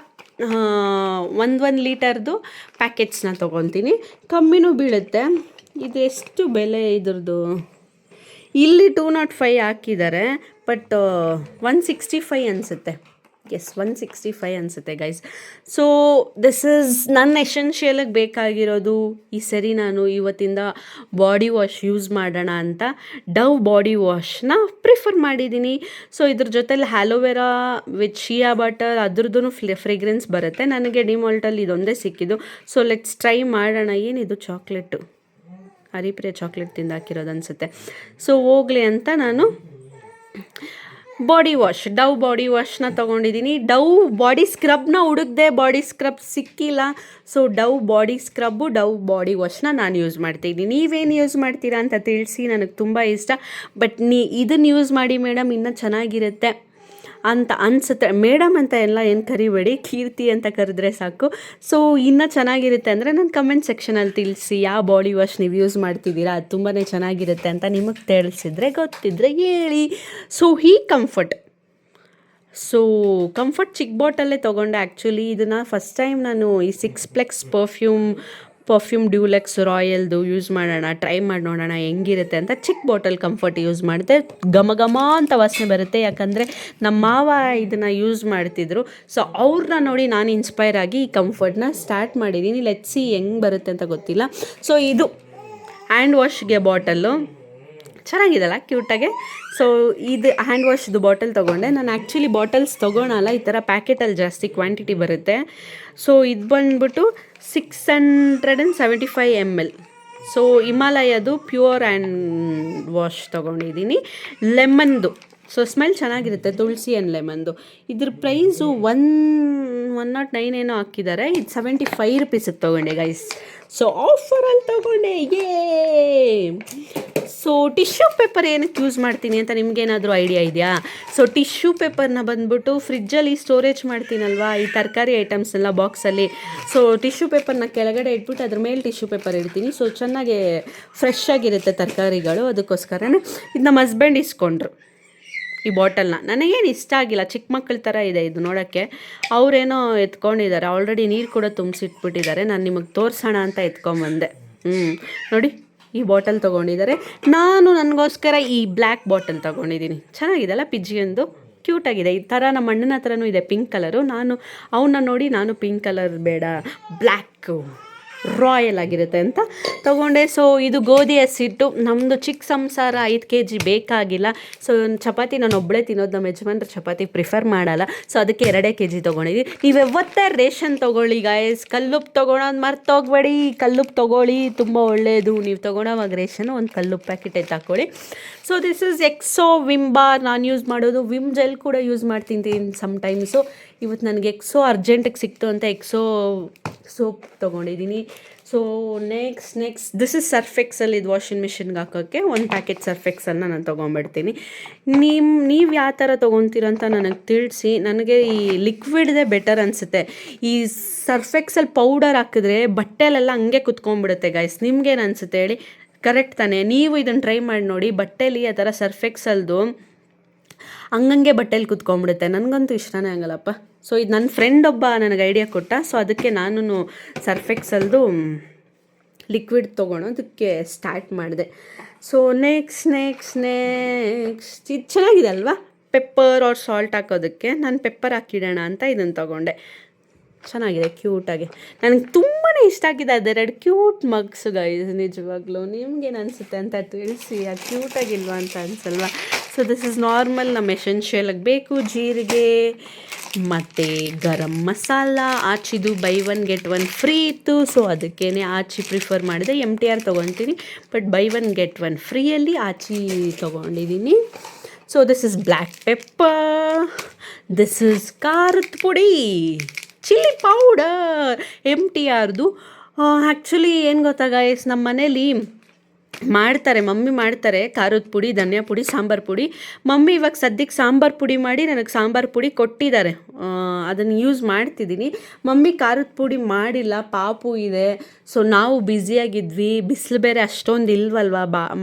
[SPEAKER 1] 1 ಲೀಟರ್ದು ಪ್ಯಾಕೆಟ್ಸ್ನ ತೊಗೊತೀನಿ. ಕಮ್ಮಿನೂ ಬೀಳುತ್ತೆ. ಇದು ಎಷ್ಟು ಬೆಲೆ ಇದ್ರದ್ದು? ಇಲ್ಲಿ 205 ಹಾಕಿದ್ದಾರೆ, ಬಟ್ 165 ಅನಿಸುತ್ತೆ. ಎಸ್, 165 ಅನಿಸುತ್ತೆ ಗೈಸ್. ಸೊ ದಿಸ್ ಈಸ್ ನನ್ನ ಎಸೆನ್ಷಿಯಲಿಗೆ ಬೇಕಾಗಿರೋದು. ಈ ಸರಿ ನಾನು ಇವತ್ತಿಂದ ಬಾಡಿ ವಾಶ್ ಯೂಸ್ ಮಾಡೋಣ ಅಂತ ಡವ್ ಬಾಡಿ ವಾಶ್ನ ಪ್ರಿಫರ್ ಮಾಡಿದ್ದೀನಿ. ಸೊ ಇದ್ರ ಜೊತೆಲಿ ಹ್ಯಾಲೋವೆರಾ ವಿತ್ ಶಿಯಾ ಬಟರ್ ಅದ್ರದ್ದು ಫ್ರೇಗ್ರೆನ್ಸ್ ಬರುತ್ತೆ. ನನಗೆ ಡಿಮಾಲ್ಟಲ್ಲಿ ಇದೊಂದೇ ಸಿಕ್ಕಿದ್ದು. ಸೊ ಲೆಟ್ಸ್ ಟ್ರೈ ಮಾಡೋಣ. ಏನಿದು ಚಾಕ್ಲೇಟು? ಹರಿಪ್ರಿಯ ಚಾಕ್ಲೇಟ್ ತಿಂದು ಹಾಕಿರೋದು ಅನಿಸುತ್ತೆ. ಸೊ ಹೋಗಲಿ ಅಂತ ನಾನು ಬಾಡಿ ವಾಶ್, ಡವ್ ಬಾಡಿ ವಾಶ್ನ ತೊಗೊಂಡಿದ್ದೀನಿ. ಡವ್ ಬಾಡಿ ಸ್ಕ್ರಬ್ನ ಹುಡುಕ್ದೆ, ಬಾಡಿ ಸ್ಕ್ರಬ್ ಸಿಕ್ಕಿಲ್ಲ. ಸೊ ಡವ್ ಬಾಡಿ ಸ್ಕ್ರಬ್ಬು, ಡವ್ ಬಾಡಿ ವಾಶ್ನ ನಾನು ಯೂಸ್ ಮಾಡ್ತಿದ್ದೀನಿ. ನೀವೇನು ಯೂಸ್ ಮಾಡ್ತೀರಾ ಅಂತ ತಿಳಿಸಿ, ನನಗೆ ತುಂಬ ಇಷ್ಟ. ಬಟ್ ಇದನ್ನು ಯೂಸ್ ಮಾಡಿ ಮೇಡಮ್, ಇನ್ನೂ ಚೆನ್ನಾಗಿರುತ್ತೆ ಅಂತ ಅನಿಸುತ್ತೆ. ಮೇಡಮ್ ಅಂತ ಎಲ್ಲ ಏನು ಕರಿಬೇಡಿ, ಕೀರ್ತಿ ಅಂತ ಕರೆದ್ರೆ ಸಾಕು. ಸೊ ಇನ್ನೂ ಚೆನ್ನಾಗಿರುತ್ತೆ ಅಂದರೆ ನಾನು ಕಮೆಂಟ್ ಸೆಕ್ಷನಲ್ಲಿ ತಿಳಿಸಿ ಯಾವ ಬಾಡಿ ವಾಶ್ ನೀವು ಯೂಸ್ ಮಾಡ್ತಿದ್ದೀರಾ, ಅದು ತುಂಬಾ ಚೆನ್ನಾಗಿರುತ್ತೆ ಅಂತ ನಿಮಗೆ ತಿಳಿಸಿದ್ರೆ, ಗೊತ್ತಿದ್ದರೆ ಹೇಳಿ. ಸೊ ಕಂಫರ್ಟ್ ಚಿಕ್ಕ ಬಾಟಲ್ಲೇ ತೊಗೊಂಡೆ. ಆ್ಯಕ್ಚುಲಿ ಇದನ್ನು ಫಸ್ಟ್ ಟೈಮ್ ನಾನು ಈ 6 ಪರ್ಫ್ಯೂಮ್ ಡ್ಯೂಲೆಕ್ಸ್ ರಾಯಲ್ದು ಯೂಸ್ ಮಾಡೋಣ, ಟ್ರೈ ಮಾಡಿ ನೋಡೋಣ ಹೆಂಗಿರುತ್ತೆ ಅಂತ ಚಿಕ್ಕ ಬಾಟಲ್ ಕಂಫರ್ಟ್ ಯೂಸ್ ಮಾಡಿದೆ. ಘಮ ಅಂತ ವಾಸನೆ ಬರುತ್ತೆ. ಯಾಕಂದರೆ ನಮ್ಮ ಮಾವ ಇದನ್ನು ಯೂಸ್ ಮಾಡ್ತಿದ್ರು. ಸೊ ಅವ್ರನ್ನ ನೋಡಿ ನಾನು ಇನ್ಸ್ಪೈರ್ ಆಗಿ ಈ ಕಂಫರ್ಟ್ನ ಸ್ಟಾರ್ಟ್ ಮಾಡಿದ್ದೀನಿ. ಲೆಟ್ಸ್ ಸಿ ಹೆಂಗೆ ಬರುತ್ತೆ ಅಂತ ಗೊತ್ತಿಲ್ಲ. ಸೊ ಇದು ಹ್ಯಾಂಡ್ ವಾಶ್ಗೆ ಬಾಟಲ್ಲು ಚೆನ್ನಾಗಿದೆಲ್ಲ ಕ್ಯೂಟಾಗೆ. ಸೊ ಇದು ಹ್ಯಾಂಡ್ ವಾಶ್ದು ಬಾಟಲ್ ತೊಗೊಂಡೆ. ನಾನು ಆ್ಯಕ್ಚುಲಿ ಬಾಟಲ್ಸ್ ತೊಗೊಳಲ್ಲ, ಈ ಥರ ಪ್ಯಾಕೆಟಲ್ಲಿ ಜಾಸ್ತಿ ಕ್ವಾಂಟಿಟಿ ಬರುತ್ತೆ. ಸೊ ಇದು ಬಂದ್ಬಿಟ್ಟು 675 ml. ಸೊ ಹಿಮಾಲಯದು ಪ್ಯೂರ್ ಹ್ಯಾಂಡ್ ವಾಶ್ ತೊಗೊಂಡಿದ್ದೀನಿ, ಲೆಮನ್ದು. ಸೊ ಸ್ಮೆಲ್ ಚೆನ್ನಾಗಿರುತ್ತೆ, ತುಳಸಿ ಆ್ಯಂಡ್ ಲೆಮನ್ದು. ಇದ್ರ ಪ್ರೈಸು 109 ಏನೋ ಹಾಕಿದ್ದಾರೆ. ಇದು 75 ರುಪೀಸಿಗೆ ತೊಗೊಂಡೆ ಗೈಸ್. ಸೊ ಆಫರಲ್ಲಿ ತೊಗೊಂಡೆ, ಯೇ. ಸೊ ಟಿಶ್ಯೂ ಪೇಪರ್ ಏನಕ್ಕೆ ಯೂಸ್ ಮಾಡ್ತೀನಿ ಅಂತ ನಿಮಗೇನಾದರೂ ಐಡಿಯಾ ಇದೆಯಾ? ಸೊ ಟಿಶ್ಯೂ ಪೇಪರ್ನ ಬಂದ್ಬಿಟ್ಟು ಫ್ರಿಜ್ಜಲ್ಲಿ ಸ್ಟೋರೇಜ್ ಮಾಡ್ತೀನಲ್ವಾ, ಈ ತರಕಾರಿ ಐಟಮ್ಸ್ನೆಲ್ಲ ಬಾಕ್ಸಲ್ಲಿ. ಸೊ ಟಿಶ್ಯೂ ಪೇಪರ್ನ ಕೆಳಗಡೆ ಇಟ್ಬಿಟ್ಟು ಅದ್ರ ಮೇಲೆ ಟಿಶ್ಯೂ ಪೇಪರ್ ಇಡ್ತೀನಿ. ಸೊ ಚೆನ್ನಾಗಿ ಫ್ರೆಶ್ ಆಗಿರುತ್ತೆ ತರಕಾರಿಗಳು. ಅದಕ್ಕೋಸ್ಕರನೇ ಇದು ನಮ್ಮ ಹಸ್ಬೆಂಡ್ ಇಸ್ಕೊಂಡ್ರು ಈ ಬಾಟಲ್ನ. ನನಗೇನು ಇಷ್ಟ ಆಗಿಲ್ಲ, ಚಿಕ್ಕ ಮಕ್ಕಳ ಥರ ಇದೆ ಇದು ನೋಡೋಕ್ಕೆ. ಅವರೇನೋ ಎತ್ಕೊಂಡಿದ್ದಾರೆ, ಆಲ್ರೆಡಿ ನೀರು ಕೂಡ ತುಂಬಿಸಿಟ್ಬಿಟ್ಟಿದ್ದಾರೆ. ನಾನು ನಿಮಗೆ ತೋರಿಸೋಣ ಅಂತ ಎತ್ಕೊಂಬಂದೆ. ನೋಡಿ, ಈ ಬಾಟಲ್ ತೊಗೊಂಡಿದ್ದಾರೆ. ನಾನು ನನಗೋಸ್ಕರ ಈ ಬ್ಲ್ಯಾಕ್ ಬಾಟಲ್ ತೊಗೊಂಡಿದ್ದೀನಿ. ಚೆನ್ನಾಗಿದೆಲ್ಲ, ಪಿಜ್ಜಿಯೊಂದು ಕ್ಯೂಟಾಗಿದೆ. ಈ ಥರ ನಮ್ಮ ಅಣ್ಣನ ಹತ್ರನೂ ಇದೆ ಪಿಂಕ್ ಕಲರು. ಅವನ್ನ ನೋಡಿ ನಾನು ಪಿಂಕ್ ಕಲರ್ ಬೇಡ, ಬ್ಲ್ಯಾಕು ರಾಯಲ್ ಆಗಿರುತ್ತೆ ಅಂತ ತೊಗೊಂಡೆ. ಸೊ ಇದು ಗೋಧಿ ಹಸಿಟ್ಟು. ನಮ್ಮದು ಚಿಕ್ಕ ಸಂಸಾರ, 5 kg ಬೇಕಾಗಿಲ್ಲ. ಸೊ ಚಪಾತಿ ನಾನು ಒಬ್ಬಳೇ ತಿನ್ನೋದು, ನಮ್ಮ ಯಜಮಾನ್ರು ಚಪಾತಿ ಪ್ರಿಫರ್ ಮಾಡಲ್ಲ. ಸೊ ಅದಕ್ಕೆ 2 kg ತೊಗೊಂಡಿದ್ದೀನಿ. ನೀವು ಯಾವತ್ತೇ ರೇಷನ್ ತೊಗೊಳ್ಳಿ ಗಾಯ್ಸ್, ಕಲ್ಲುಪ್ಪು ತೊಗೊಳೋದು ಮರ್ತೋಗ್ಬೇಡಿ. ಕಲ್ಲುಪ್ಪು ತೊಗೊಳ್ಳಿ, ತುಂಬ ಒಳ್ಳೆಯದು. ನೀವು ತೊಗೊಳೋವಾಗ ರೇಷನ್ನು ಒಂದು ಕಲ್ಲುಪ್ಪು ಪ್ಯಾಕೆಟ್ ಹಾಕ್ಕೊಳ್ಳಿ. So this is Exo Vim bar ನಾನು ಯೂಸ್ ಮಾಡೋದು. ವಿಮ್ ಜೆಲ್ ಕೂಡ ಯೂಸ್ ಮಾಡ್ತೀನಿ ಸಮ್ಟೈಮ್ಸು. ಇವತ್ತು ನನಗೆ ಎಕ್ಸೋ ಅರ್ಜೆಂಟಿಗೆ ಸಿಕ್ತು ಅಂತ ಎಕ್ಸೋ ಸೋಪ್ ತೊಗೊಂಡಿದ್ದೀನಿ. So next this is Surf Excel. ಇದು ವಾಷಿಂಗ್ ಮಿಷಿನ್ಗೆ ಹಾಕೋಕ್ಕೆ 1 ಪ್ಯಾಕೆಟ್ ಸರ್ಫ್ ಎಕ್ಸಲ್ನ ನಾನು ತೊಗೊಂಬಿಡ್ತೀನಿ. ನೀವು ಯಾವ ಥರ ತೊಗೊತೀರ ಅಂತ ನನಗೆ ತಿಳಿಸಿ. ನನಗೆ ಈ ಲಿಕ್ವಿಡ್ದೇ ಬೆಟರ್ ಅನಿಸುತ್ತೆ. ಈ ಸರ್ಫ್ ಎಕ್ಸಲ್ ಪೌಡರ್ ಹಾಕಿದ್ರೆ ಬಟ್ಟೆಲೆಲ್ಲ ಹಂಗೆ ಕುತ್ಕೊಂಡ್ಬಿಡುತ್ತೆ ಗೈಸ್. ನಿಮ್ಗೇನು ಅನಿಸುತ್ತೆ ಹೇಳಿ? ಕರೆಕ್ಟ್ ತಾನೇ? ನೀವು ಇದನ್ನು ಟ್ರೈ ಮಾಡಿ ನೋಡಿ. ಬಟ್ಟೆಲಿ ಆ ಥರ ಸರ್ಫ್ ಎಕ್ಸಲ್ದು ಹಂಗಂಗೆ ಬಟ್ಟೆಲಿ ಕುತ್ಕೊಂಡ್ಬಿಡುತ್ತೆ. ನನಗಂತೂ ಇಷ್ಟನೇ ಆಗಲ್ಲಪ್ಪ. ಸೊ ಇದು ನನ್ನ ಫ್ರೆಂಡ್ ಒಬ್ಬ ನನಗೆ ಐಡಿಯಾ ಕೊಟ್ಟ. ಸೊ ಅದಕ್ಕೆ ನಾನು ಸರ್ಫ್ ಎಕ್ಸಲ್ದು ಲಿಕ್ವಿಡ್ ತೊಗೊಳೋದಕ್ಕೆ ಸ್ಟಾರ್ಟ್ ಮಾಡಿದೆ. ಸೊ ನೆಕ್ಸ್ಟ್ ಇದು ಚೆನ್ನಾಗಿದೆ ಅಲ್ವಾ? ಪೆಪ್ಪರ್ ಆರ್ ಸಾಲ್ಟ್ ಹಾಕೋದಕ್ಕೆ ನಾನು ಪೆಪ್ಪರ್ ಹಾಕಿಡೋಣ ಅಂತ ಇದನ್ನು ತೊಗೊಂಡೆ. ಚೆನ್ನಾಗಿದೆ, ಕ್ಯೂಟಾಗಿ. ನನಗೆ ತುಂಬಾ ಇಷ್ಟ ಆಗಿದೆ ಅದೆರಡು ಕ್ಯೂಟ್ ಮಗ್ಸ್ ಗೈಸ್. ನಿಜವಾಗ್ಲೂ ನಿಮ್ಗೇನು ಅನಿಸುತ್ತೆ ಅಂತ ತಿಳಿಸಿ. ಅದು ಕ್ಯೂಟಾಗಿಲ್ವಾ ಅಂತ ಅನಿಸಲ್ವಾ? ಸೊ ದಿಸ್ ಇಸ್ ನಾರ್ಮಲ್, ನಮ್ಮ ಎಸೆನ್ಷಿಯಲಾಗಿ ಬೇಕು. ಜೀರಿಗೆ ಮತ್ತು garam masala. ಆಚಿದು by 1 get 1 free ಇತ್ತು. ಸೊ ಅದಕ್ಕೇ ಆಚಿ ಪ್ರಿಫರ್ ಮಾಡಿದೆ. MTR ತೊಗೊತೀನಿ, ಬಟ್ ಬೈ 1 get 1 ಫ್ರೀಯಲ್ಲಿ ಆಚಿ ತೊಗೊಂಡಿದ್ದೀನಿ. So this is black pepper. This is ಖಾರದ ಪುಡಿ, ಚಿಲ್ಲಿ ಪೌಡರ್, MTRದು. ಆ್ಯಕ್ಚುಲಿ ಏನು ಗೊತ್ತಾ ಗೈಸ್, ನಮ್ಮ ಮನೇಲಿ ಮಾಡ್ತಾರೆ, ಮಮ್ಮಿ ಮಾಡ್ತಾರೆ ಖಾರದ ಪುಡಿ, ಧನಿಯಾ ಪುಡಿ, ಸಾಂಬಾರು ಪುಡಿ. ಮಮ್ಮಿ ಇವಾಗ ಸದ್ಯಕ್ಕೆ ಸಾಂಬಾರು ಪುಡಿ ಮಾಡಿ ನನಗೆ ಸಾಂಬಾರು ಪುಡಿ ಕೊಟ್ಟಿದ್ದಾರೆ, ಅದನ್ನು ಯೂಸ್ ಮಾಡ್ತಿದ್ದೀನಿ. ಮಮ್ಮಿ ಖಾರದ ಪುಡಿ ಮಾಡಿಲ್ಲ, ಪಾಪು ಇದೆ. ಸೊ ನಾವು ಬ್ಯುಸಿಯಾಗಿದ್ವಿ, ಬಿಸಿಲು ಬೇರೆ ಅಷ್ಟೊಂದು ಇಲ್ವಲ್ವ,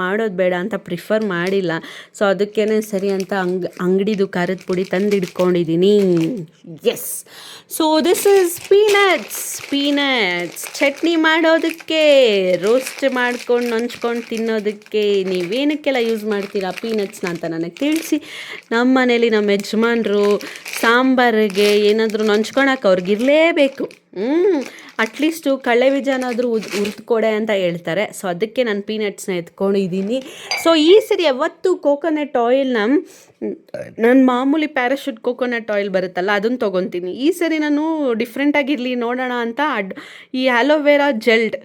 [SPEAKER 1] ಮಾಡೋದು ಬೇಡ ಅಂತ ಪ್ರಿಫರ್ ಮಾಡಿಲ್ಲ. ಸೊ ಅದಕ್ಕೇ ಸರಿ ಅಂತ ಅಂಗಡಿದು ಖಾರದ ಪುಡಿ ತಂದು ಇಟ್ಕೊಂಡಿದ್ದೀನಿ. Yes, so this is peanuts chutney ಮಾಡೋದಕ್ಕೆ, ರೋಸ್ಟ್ ಮಾಡ್ಕೊಂಡು ನಂಚ್ಕೊಂಡು ತಿನ್ನೋದಕ್ಕೆ ನೀವೇನಕ್ಕೆಲ್ಲ ಯೂಸ್ ಮಾಡ್ತೀರಾ ಪೀನಟ್ಸ್ನ ಅಂತ ನನಗೆ ತಿಳಿಸಿ. ನಮ್ಮ ಮನೇಲಿ ನಮ್ಮ ಯಜಮಾನ್ರು ಸಾಂಬಾರಿಗೆ ಏನಾದರೂ ನಂಚ್ಕೊಳಕ್ಕೆ ಅವ್ರಿಗೆ ಇರಲೇಬೇಕು. ಅಟ್ಲೀಸ್ಟು ಕಳ್ಳೆ ಬೀಜನಾದರೂ ಹುರಿದುಕೊಡೆ ಅಂತ ಹೇಳ್ತಾರೆ. ಸೊ ಅದಕ್ಕೆ ನಾನು ಪೀನಟ್ಸ್ನ ಎತ್ಕೊಂಡಿದ್ದೀನಿ. ಸೊ ಈ ಸರಿ ಯಾವತ್ತು ಕೋಕೋನಟ್ ಆಯಿಲ್ನ, ನಾನು ಮಾಮೂಲಿ ಪ್ಯಾರಾಶೂಟ್ ಕೋಕೋನಟ್ ಆಯಿಲ್ ಬರುತ್ತಲ್ಲ ಅದನ್ನು ತೊಗೊತೀನಿ. ಈ ಸರಿ ನಾನು ಡಿಫ್ರೆಂಟಾಗಿರಲಿ ನೋಡೋಣ ಅಂತ ಈ aloe vera gelled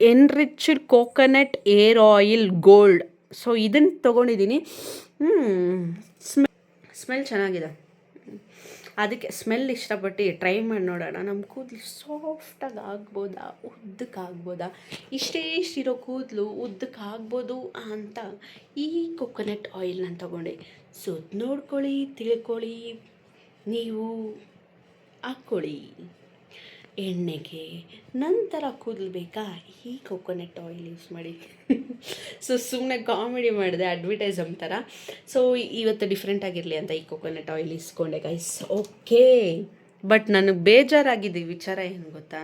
[SPEAKER 1] enriched coconut hair oil gold, so ಇದನ್ನು ತೊಗೊಂಡಿದ್ದೀನಿ. ಸ್ಮೆಲ್ ಚೆನ್ನಾಗಿದೆ, ಅದಕ್ಕೆ ಸ್ಮೆಲ್ ಇಷ್ಟಪಟ್ಟು ಟ್ರೈ ಮಾಡಿ ನೋಡೋಣ. ನಮ್ಮ ಕೂದಲು ಸಾಫ್ಟಾಗಿ ಆಗ್ಬೋದಾ, ಉದ್ದಕ್ಕಾಗ್ಬೋದಾ, ಇಷ್ಟಿರೋ ಕೂದಲು ಉದ್ದಕ್ಕಾಗ್ಬೋದು ಅಂತ ಈ ಕೋಕೋನಟ್ ಆಯಿಲ್ ನಾನು ತೊಗೊಂಡೆ. ಸೊ ನೋಡ್ಕೊಳ್ಳಿ, ತಿಳ್ಕೊಳ್ಳಿ, ನೀವು ಹಾಕ್ಕೊಳ್ಳಿ ಎಣ್ಣೆಗೆ. ನಂತರ ಕೂದಲು ಬೇಕಾ, ಈ ಕೋಕೋನಟ್ ಆಯಿಲ್ ಯೂಸ್ ಮಾಡಿ. ಸೊ ಸುಮ್ಮನೆ ಕಾಮಿಡಿ ಮಾಡಿದೆ, ಅಡ್ವರ್ಟೈಸಮ್ ಥರ. ಸೊ ಇವತ್ತು ಡಿಫ್ರೆಂಟಾಗಿರಲಿ ಅಂತ ಈ ಕೋಕೋನಟ್ ಆಯಿಲ್ ಇಸ್ಕೊಂಡೆ ಗೈಸ್. ಓಕೆ, ಬಟ್ ನನಗೆ ಬೇಜಾರಾಗಿದೆ ವಿಚಾರ ಏನು ಗೊತ್ತಾ,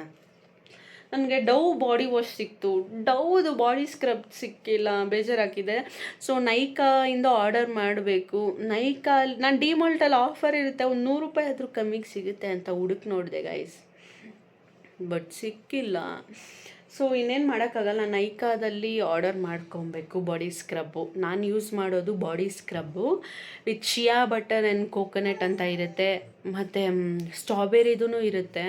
[SPEAKER 1] ನನಗೆ ಡವ್ ಬಾಡಿ ವಾಶ್ ಸಿಕ್ತು, ಡವ್ದು ಬಾಡಿ ಸ್ಕ್ರಬ್ ಸಿಕ್ಕಿಲ್ಲ, ಬೇಜಾರಾಗಿದೆ. ಸೊ ನೈಕಾಯಿಂದ ಆರ್ಡರ್ ಮಾಡಬೇಕು. ನಾನು ಡಿಮಾಲ್ಟಲ್ಲಿ ಆಫರ್ ಇರುತ್ತೆ, ಒಂದು 100 ರೂಪಾಯಿ ಆದರೂ ಕಮ್ಮಿಗೆ ಸಿಗುತ್ತೆ ಅಂತ ಹುಡುಕಿ ನೋಡಿದೆ ಗೈಸ್, ಬಟ್ ಸಿಕ್ಕಿಲ್ಲ. ಸೊ ಇನ್ನೇನು ಮಾಡೋಕ್ಕಾಗಲ್ಲ, ನೈಕಾದಲ್ಲಿ ಆರ್ಡರ್ ಮಾಡ್ಕೊಬೇಕು ಬಾಡಿ ಸ್ಕ್ರಬ್ಬು. ನಾನು ಯೂಸ್ ಮಾಡೋದು body scrub with Shia butter and coconut ಅಂತ ಇರುತ್ತೆ, ಮತ್ತು ಸ್ಟ್ರಾಬೆರಿದೂ ಇರುತ್ತೆ,